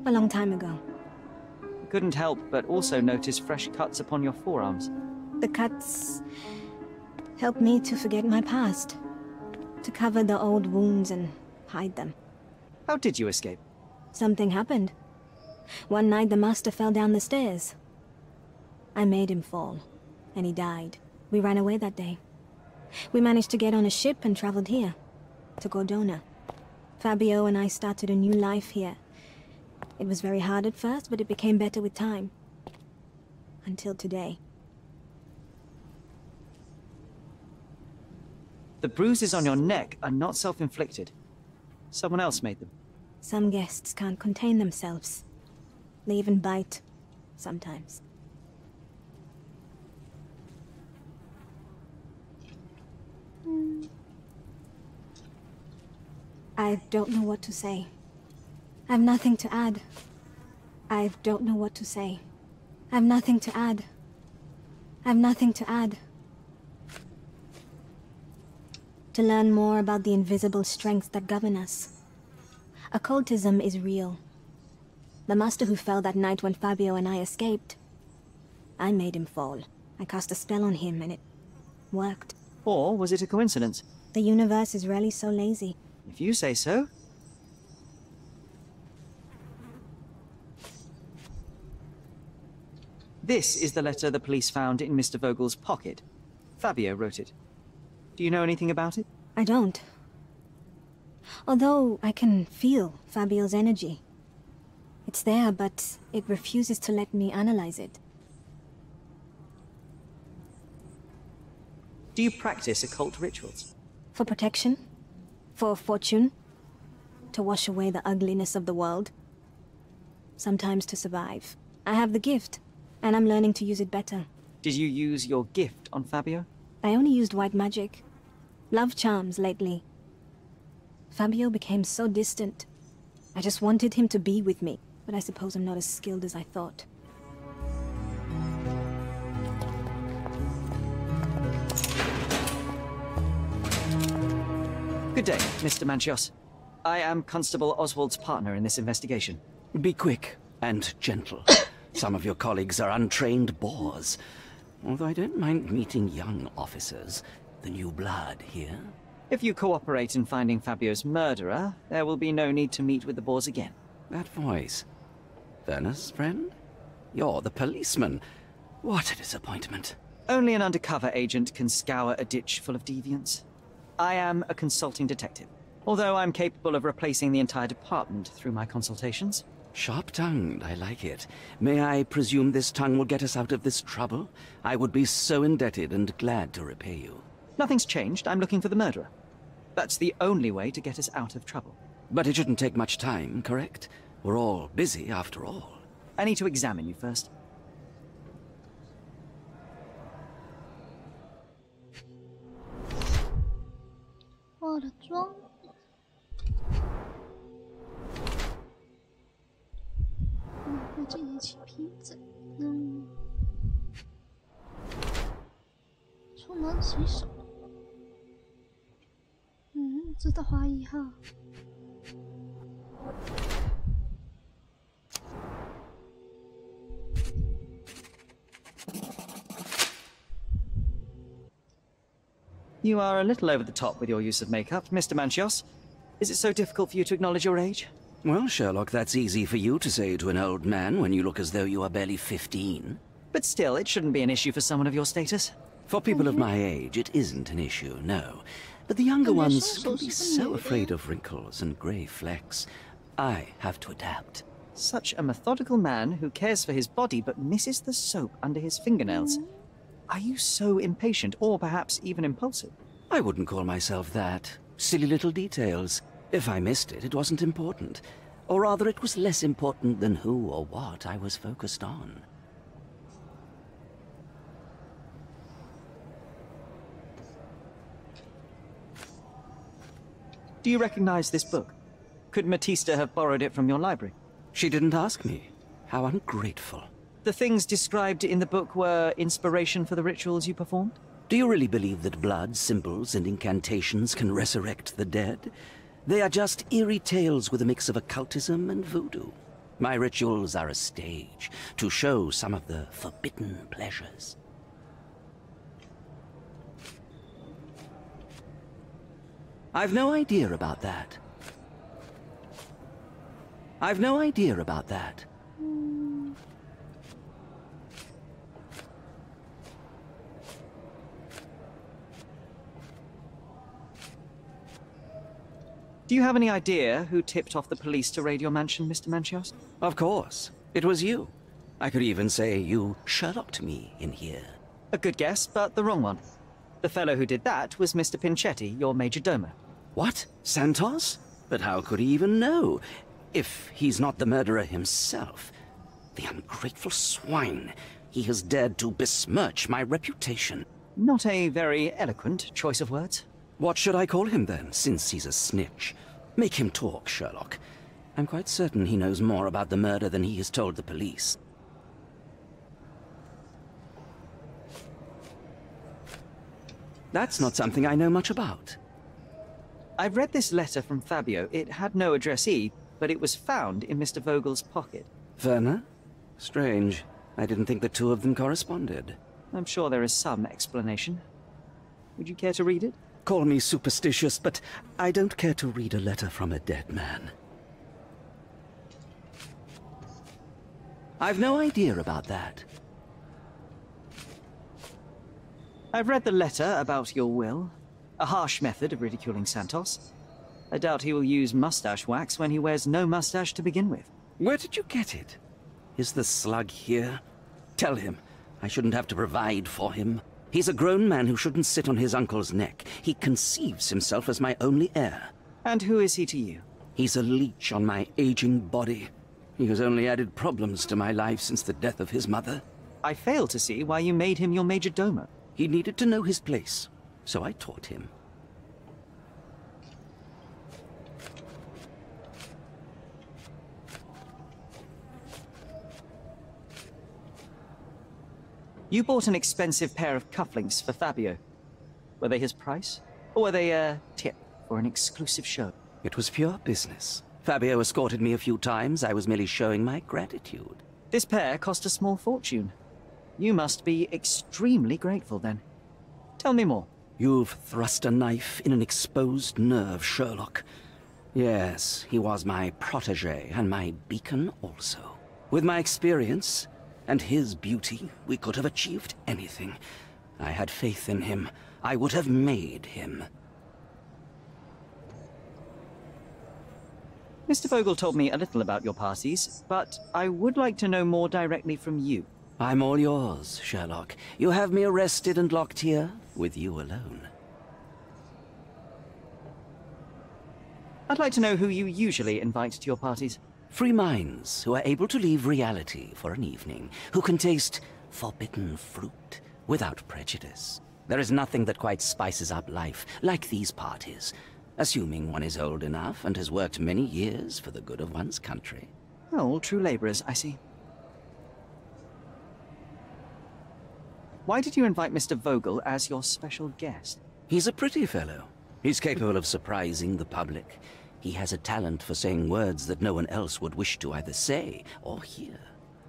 a long time ago. Couldn't help but also notice fresh cuts upon your forearms. The cuts helped me to forget my past, to cover the old wounds and hide them. How did you escape? Something happened. One night the master fell down the stairs. I made him fall, and he died. We ran away that day. We managed to get on a ship and traveled here, to Cordona. Fabio and I started a new life here. It was very hard at first, but it became better with time. Until today. The bruises on your neck are not self-inflicted. Someone else made them. Some guests can't contain themselves. They even bite, sometimes. I don't know what to say. I've nothing to add. I don't know what to say. I've nothing to add. I've nothing to add. To learn more about the invisible strengths that govern us. Occultism is real. The master who fell that night when Fabio and I escaped. I made him fall. I cast a spell on him and it worked. Or was it a coincidence? The universe is rarely so lazy. If you say so. This is the letter the police found in Mr. Vogel's pocket. Fabio wrote it. Do you know anything about it? I don't. Although I can feel Fabio's energy. It's there, but it refuses to let me analyze it. Do you practice occult rituals? For protection? For fortune? To wash away the ugliness of the world? Sometimes to survive. I have the gift, and I'm learning to use it better. Did you use your gift on Fabio? I only used white magic. Love charms lately. Fabio became so distant. I just wanted him to be with me, but I suppose I'm not as skilled as I thought. Good day, Mr. Manchios. I am Constable Oswald's partner in this investigation. Be quick and gentle. Some of your colleagues are untrained boors. Although I don't mind meeting young officers. The new blood here. If you cooperate in finding Fabio's murderer, there will be no need to meet with the boars again. That voice. Werner's friend? You're the policeman. What a disappointment. Only an undercover agent can scour a ditch full of deviants. I am a consulting detective, although I'm capable of replacing the entire department through my consultations. Sharp-tongued, I like it. May I presume this tongue will get us out of this trouble? I would be so indebted and glad to repay you. Nothing's changed. I'm looking for the murderer. That's the only way to get us out of trouble. But it shouldn't take much time, correct? We're all busy, after all. I need to examine you first. You are a little over the top with your use of makeup, Mr. Manchios. Is it so difficult for you to acknowledge your age? Well, Sherlock, that's easy for you to say to an old man when you look as though you are barely 15. But still, it shouldn't be an issue for someone of your status. For people of my age, it isn't an issue, no. But the younger ones can be so afraid of wrinkles and grey flecks. I have to adapt. Such a methodical man who cares for his body but misses the soap under his fingernails. Are you so impatient, or perhaps even impulsive? I wouldn't call myself that. Silly little details. If I missed it, it wasn't important. Or rather, it was less important than who or what I was focused on. Do you recognize this book? Could Matista have borrowed it from your library? She didn't ask me. How ungrateful. The things described in the book were inspiration for the rituals you performed? Do you really believe that blood, symbols, and incantations can resurrect the dead? They are just eerie tales with a mix of occultism and voodoo. My rituals are a stage to show some of the forbidden pleasures. I've no idea about that. I've no idea about that. Do you have any idea who tipped off the police to raid your mansion, Mr. Manchios? Of course. It was you. I could even say you Sherlocked me in here. A good guess, but the wrong one. The fellow who did that was Mr. Pinchetti, your major domo. What? Santos? But how could he even know? If he's not the murderer himself. The ungrateful swine. He has dared to besmirch my reputation. Not a very eloquent choice of words. What should I call him then, since he's a snitch? Make him talk, Sherlock. I'm quite certain he knows more about the murder than he has told the police. That's not something I know much about. I've read this letter from Fabio. It had no addressee, but it was found in Mr. Vogel's pocket. Werner? Strange. I didn't think the two of them corresponded. I'm sure there is some explanation. Would you care to read it? Call me superstitious, but I don't care to read a letter from a dead man. I've no idea about that. I've read the letter about your will. A harsh method of ridiculing Santos. I doubt he will use mustache wax when he wears no mustache to begin with. Where did you get it? Is the slug here? Tell him. I shouldn't have to provide for him. He's a grown man who shouldn't sit on his uncle's neck. He conceives himself as my only heir. And who is he to you? He's a leech on my aging body. He has only added problems to my life since the death of his mother. I fail to see why you made him your major domo. He needed to know his place, so I taught him. You bought an expensive pair of cufflinks for Fabio. Were they his price? Or were they a tip for an exclusive show? It was pure business. Fabio escorted me a few times. I was merely showing my gratitude. This pair cost a small fortune. You must be extremely grateful, then. Tell me more. You've thrust a knife in an exposed nerve, Sherlock. Yes, he was my protégé and my beacon also. With my experience and his beauty, we could have achieved anything. I had faith in him. I would have made him. Mr. Vogel told me a little about your parties, but I would like to know more directly from you. I'm all yours, Sherlock. You have me arrested and locked here, with you alone. I'd like to know who you usually invite to your parties. Free minds who are able to leave reality for an evening, who can taste forbidden fruit without prejudice. There is nothing that quite spices up life like these parties, assuming one is old enough and has worked many years for the good of one's country. All true laborers, I see. Why did you invite Mr. Vogel as your special guest? He's a pretty fellow. He's capable of surprising the public. He has a talent for saying words that no one else would wish to either say or hear.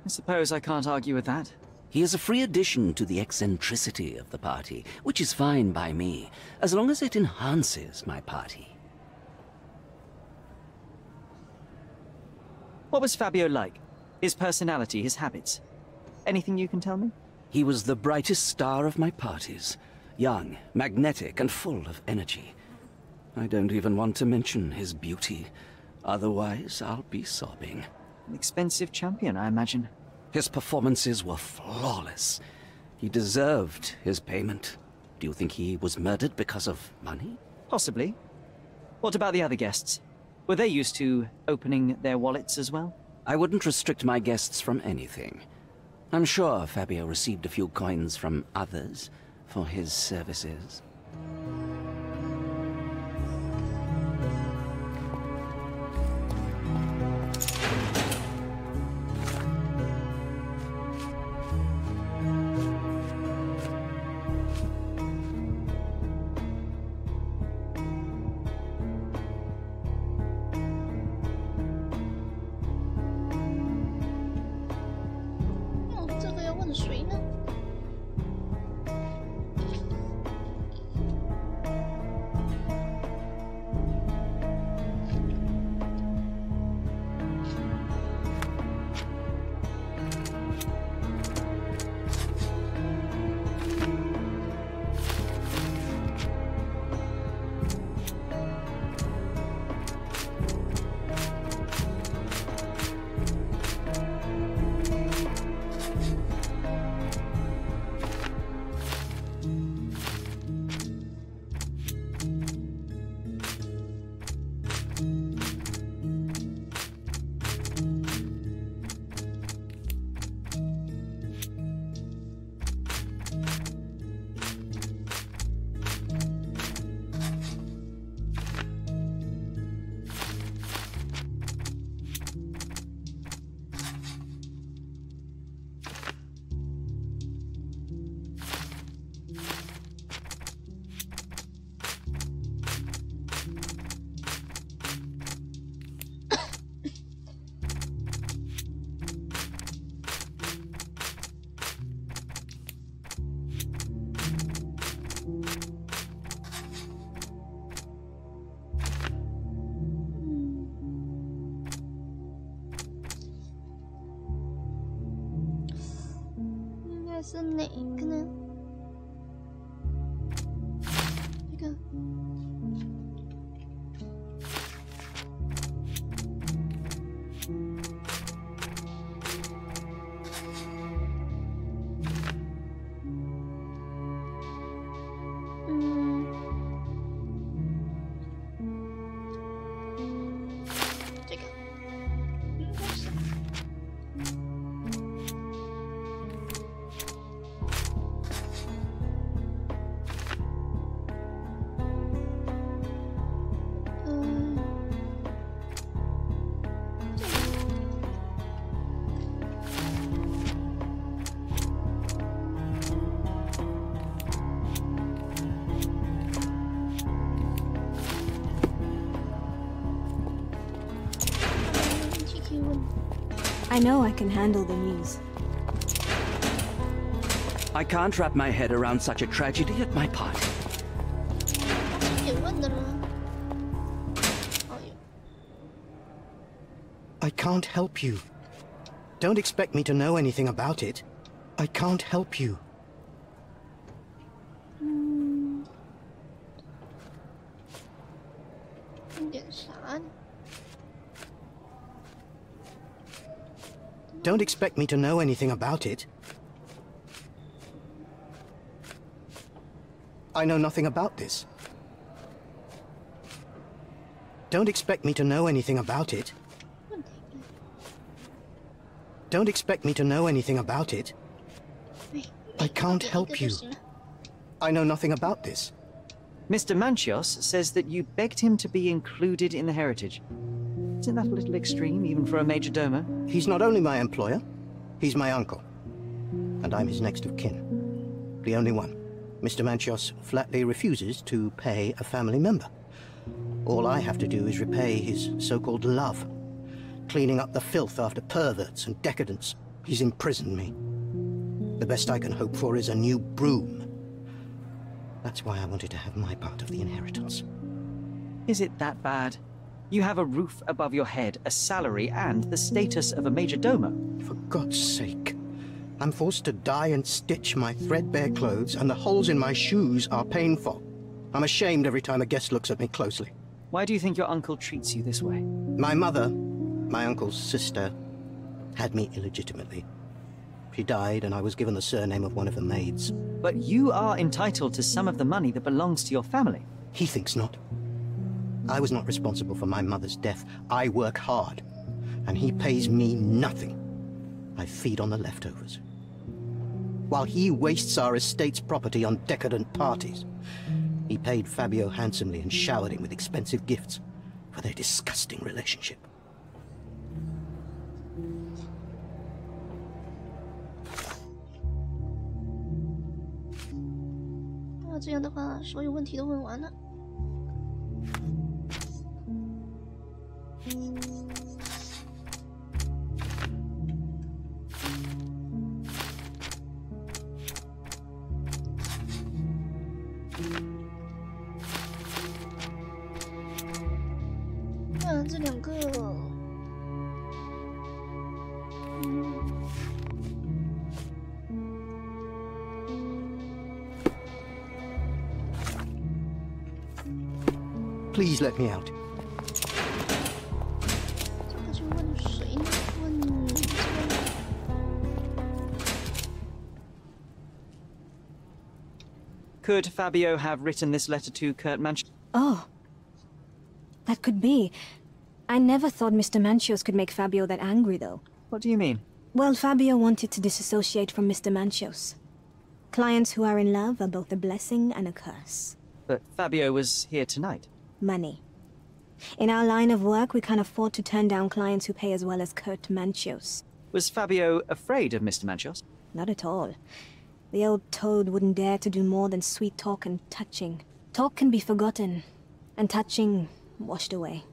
I suppose I can't argue with that. He is a free addition to the eccentricity of the party, which is fine by me, as long as it enhances my party. What was Fabio like? His personality, his habits? Anything you can tell me? He was the brightest star of my parties. Young, magnetic, and full of energy. I don't even want to mention his beauty. Otherwise, I'll be sobbing. An expensive champion, I imagine. His performances were flawless. He deserved his payment. Do you think he was murdered because of money? Possibly. What about the other guests? Were they used to opening their wallets as well? I wouldn't restrict my guests from anything. I'm sure Fabio received a few coins from others for his services.是哪个呢？这个。这个应该是。I know I can handle the news. I can't wrap my head around such a tragedy at my party. I can't help you. Don't expect me to know anything about it. I can't help you. Don't expect me to know anything about it. I know nothing about this. Don't expect me to know anything about it. Don't expect me to know anything about it. I can't help you. I know nothing about this. Mr. Manchios says that you begged him to be included in the heritage. Isn't that a little extreme, even for a major domo? He's not only my employer, he's my uncle. And I'm his next of kin. The only one. Mr. Manchios flatly refuses to pay a family member. All I have to do is repay his so-called love. Cleaning up the filth after perverts and decadents. He's imprisoned me. The best I can hope for is a new broom. That's why I wanted to have my part of the inheritance. Is it that bad? You have a roof above your head, a salary, and the status of a major domo. For God's sake. I'm forced to dye and stitch my threadbare clothes, and the holes in my shoes are painful. I'm ashamed every time a guest looks at me closely. Why do you think your uncle treats you this way? My mother, my uncle's sister, had me illegitimately. She died, and I was given the surname of one of the maids. But you are entitled to some of the money that belongs to your family. He thinks not. I was not responsible for my mother's death. I work hard, and he pays me nothing. I feed on the leftovers. While he wastes our estate's property on decadent parties, he paid Fabio handsomely and showered him with expensive gifts for their disgusting relationship.那这样的话，所有问题都问完了。那这两个，Please let me out. 这个就问谁呢？问这个。Could Fabio have written this letter to Kurt Manch? Oh. That could be. I never thought Mr. Manchios could make Fabio that angry, though. What do you mean? Well, Fabio wanted to disassociate from Mr. Manchios. Clients who are in love are both a blessing and a curse. But Fabio was here tonight. Money. In our line of work, we can't afford to turn down clients who pay as well as Kurt Manchios. Was Fabio afraid of Mr. Manchios? Not at all. The old toad wouldn't dare to do more than sweet talk and touching. Talk can be forgotten, and touching washed away.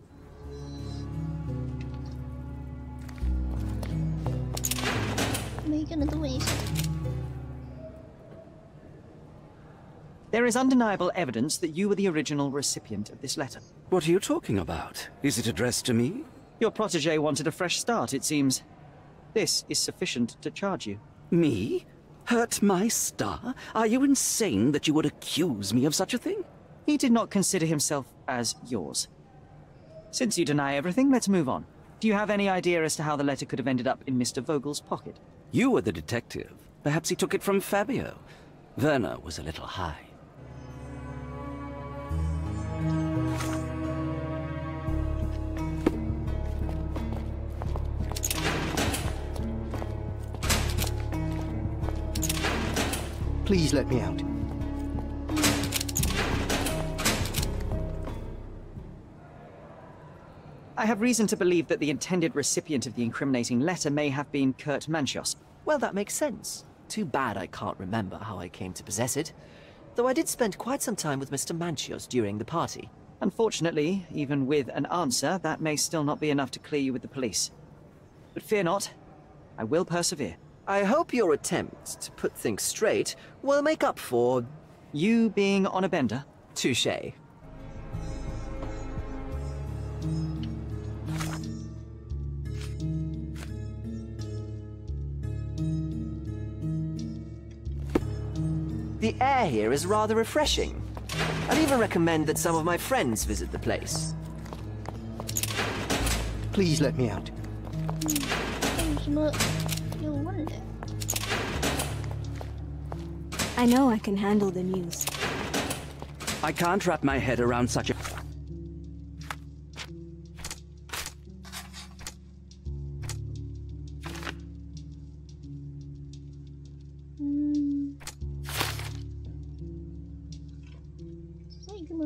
每个人都问一下。 There is undeniable evidence that you were the original recipient of this letter. What are you talking about? Is it addressed to me? Your protege wanted a fresh start, it seems. This is sufficient to charge you. Me? Hurt my star? Are you insane that you would accuse me of such a thing? He did not consider himself as yours. Since you deny everything, let's move on. Do you have any idea as to how the letter could have ended up in Mr. Vogel's pocket? You were the detective. Perhaps he took it from Fabio. Werner was a little high. Please let me out. I have reason to believe that the intended recipient of the incriminating letter may have been Kurt Manchios. Well, that makes sense. Too bad I can't remember how I came to possess it. Though I did spend quite some time with Mr. Manchios during the party. Unfortunately, even with an answer, that may still not be enough to clear you with the police. But fear not, I will persevere. I hope your attempt to put things straight will make up for... You being on a bender? Touché. The air here is rather refreshing. I'd even recommend that some of my friends visit the place. Please let me out. 有什么有问的？ I know I can handle the news. I can't wrap my head around such a...这个吗？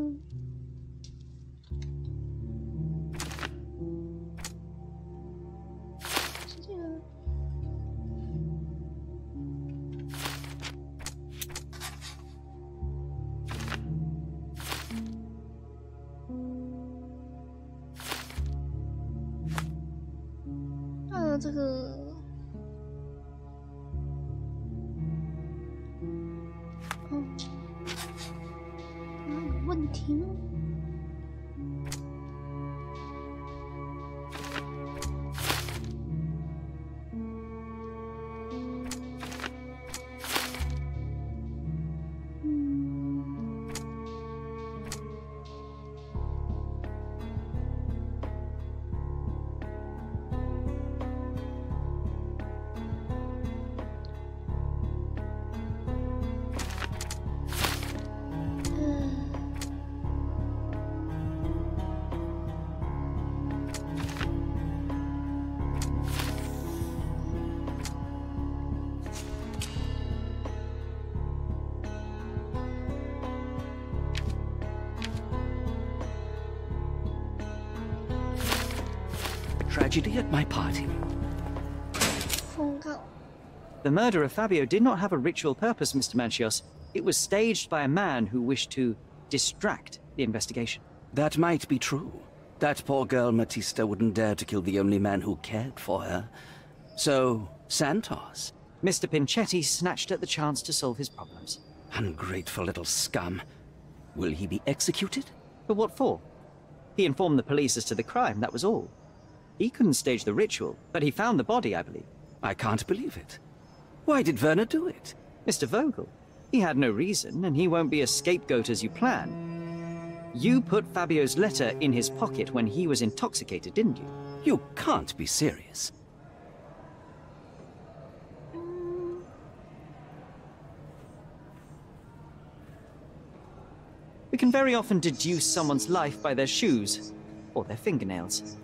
是这个。 这个，哦，有问题吗？ tragedy at my party. 奉告。 The murder of Fabio did not have a ritual purpose, Mr. Manchios. It was staged by a man who wished to distract the investigation. That might be true. That poor girl Matista wouldn't dare to kill the only man who cared for her. So, Santos. Mr. Pinchetti snatched at the chance to solve his problems. Ungrateful little scum. Will he be executed? But what for? He informed the police as to the crime, that was all. He couldn't stage the ritual, but he found the body, I believe. I can't believe it. Why did Werner do it? Mr. Vogel. He had no reason, and he won't be a scapegoat as you plan. You put Fabio's letter in his pocket when he was intoxicated, didn't you? You can't be serious. We can very often deduce someone's life by their shoes, or their fingernails.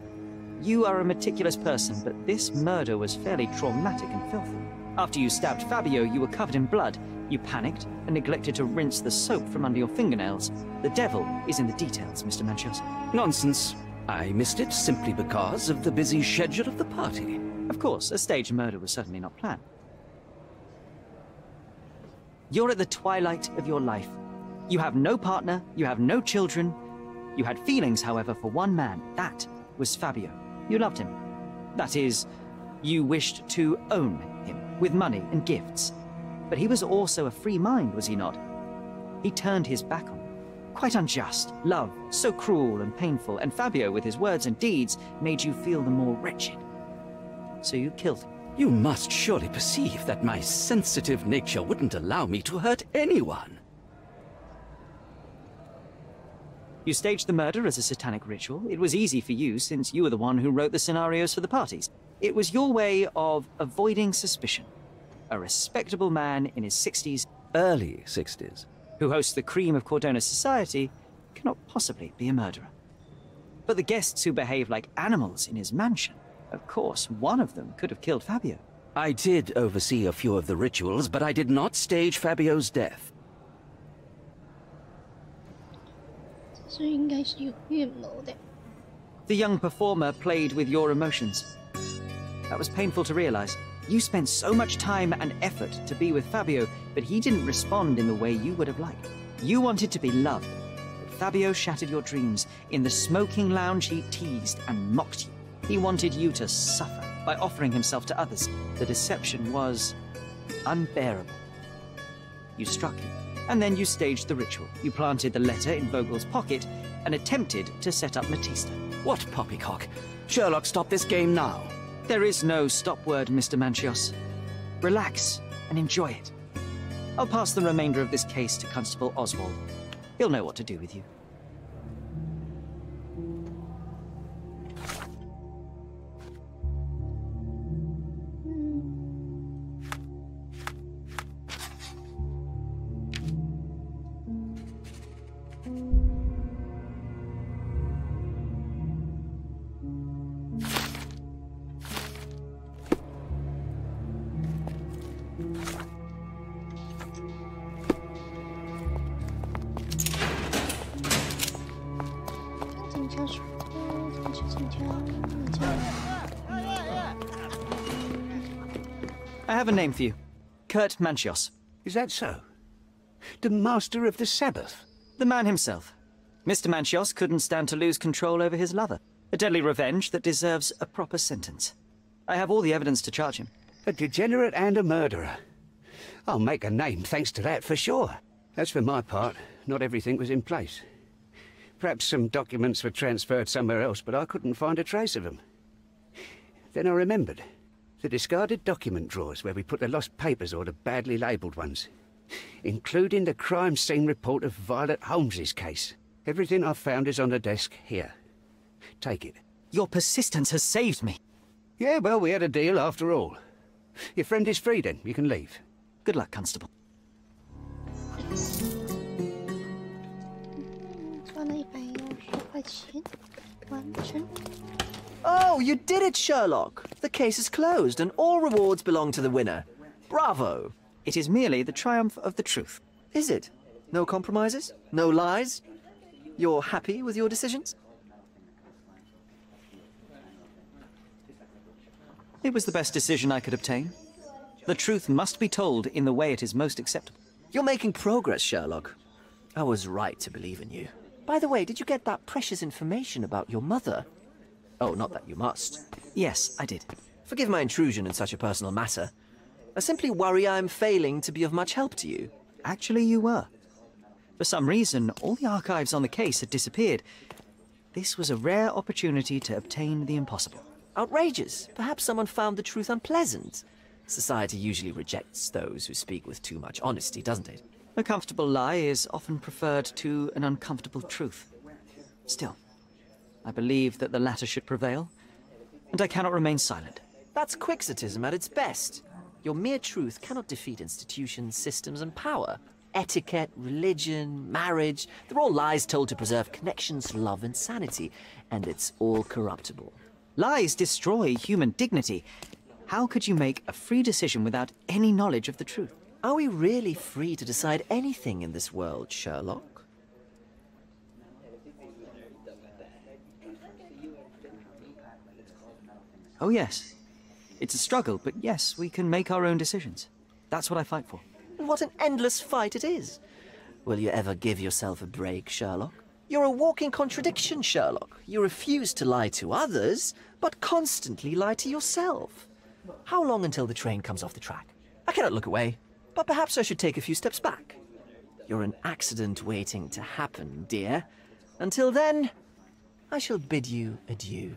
You are a meticulous person, but this murder was fairly traumatic and filthy. After you stabbed Fabio, you were covered in blood. You panicked and neglected to rinse the soap from under your fingernails. The devil is in the details, Mr. Manchios. Nonsense. I missed it simply because of the busy schedule of the party. Of course, a staged murder was certainly not planned. You're at the twilight of your life. You have no partner, you have no children. You had feelings, however, for one man. That was Fabio. You loved him. That is, you wished to own him with money and gifts. But he was also a free mind, was he not? He turned his back on you. Quite unjust. Love, so cruel and painful, and Fabio, with his words and deeds, made you feel the more wretched. So you killed him. You must surely perceive that my sensitive nature wouldn't allow me to hurt anyone. You staged the murder as a satanic ritual. It was easy for you, since you were the one who wrote the scenarios for the parties. It was your way of avoiding suspicion. A respectable man in his 60s, early 60s, who hosts the cream of Cordona's society, cannot possibly be a murderer. But the guests who behave like animals in his mansion, of course, one of them could have killed Fabio. I did oversee a few of the rituals, but I did not stage Fabio's death. 这应该是有预谋的。 The young performer played with your emotions. That was painful to realize. You spent so much time and effort to be with Fabio, but he didn't respond in the way you would have liked. You wanted to be loved, but Fabio shattered your dreams. In the smoking lounge, he teased and mocked you. He wanted you to suffer by offering himself to others. The deception was unbearable. You struck him, and then you staged the ritual. You planted the letter in Vogel's pocket and attempted to set up Matista. What poppycock? Sherlock, stop this game now. There is no stop word, Mr. Manchios. Relax and enjoy it. I'll pass the remainder of this case to Constable Oswald. He'll know what to do with you. I have a name for you. Kurt Manchios. Is that so? The master of the Sabbath? The man himself. Mr. Manchios couldn't stand to lose control over his lover. A deadly revenge that deserves a proper sentence. I have all the evidence to charge him. A degenerate and a murderer. I'll make a name thanks to that for sure. As for my part, not everything was in place. Perhaps some documents were transferred somewhere else, but I couldn't find a trace of them. Then I remembered. The discarded document drawers where we put the lost papers or the badly labelled ones. Including the crime scene report of Violet Holmes's case. Everything I've found is on the desk here. Take it. Your persistence has saved me. Yeah, well, we had a deal after all. Your friend is free then. You can leave. Good luck, Constable. 赚了150块钱，完成。 Oh, you did it, Sherlock! The case is closed and all rewards belong to the winner. Bravo! It is merely the triumph of the truth. Is it? No compromises? No lies? You're happy with your decisions? It was the best decision I could obtain. The truth must be told in the way it is most acceptable. You're making progress, Sherlock. I was right to believe in you. By the way, did you get that precious information about your mother? Oh, not that you must. Yes, I did. Forgive my intrusion in such a personal matter. I simply worry I'm failing to be of much help to you. Actually, you were. For some reason, all the archives on the case had disappeared. This was a rare opportunity to obtain the impossible. Outrageous. Perhaps someone found the truth unpleasant. Society usually rejects those who speak with too much honesty, doesn't it? A comfortable lie is often preferred to an uncomfortable truth. Still, I believe that the latter should prevail, and I cannot remain silent. That's quixotism at its best. Your mere truth cannot defeat institutions, systems, and power. Etiquette, religion, marriage, they're all lies told to preserve connections, love, and sanity, and it's all corruptible. Lies destroy human dignity. How could you make a free decision without any knowledge of the truth? Are we really free to decide anything in this world, Sherlock? Oh yes. It's a struggle, but yes, we can make our own decisions. That's what I fight for. What an endless fight it is. Will you ever give yourself a break, Sherlock? You're a walking contradiction, Sherlock. You refuse to lie to others, but constantly lie to yourself. How long until the train comes off the track? I cannot look away, but perhaps I should take a few steps back. You're an accident waiting to happen, dear. Until then, I shall bid you adieu.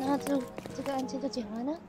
那这个案件就讲完了。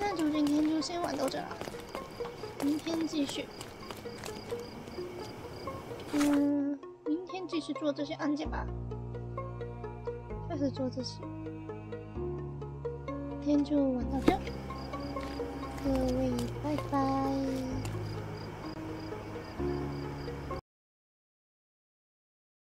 那就今天就先玩到这了，明天继续。明天继续做这些案件吧，开始做这些。今天就玩到这，各位拜拜。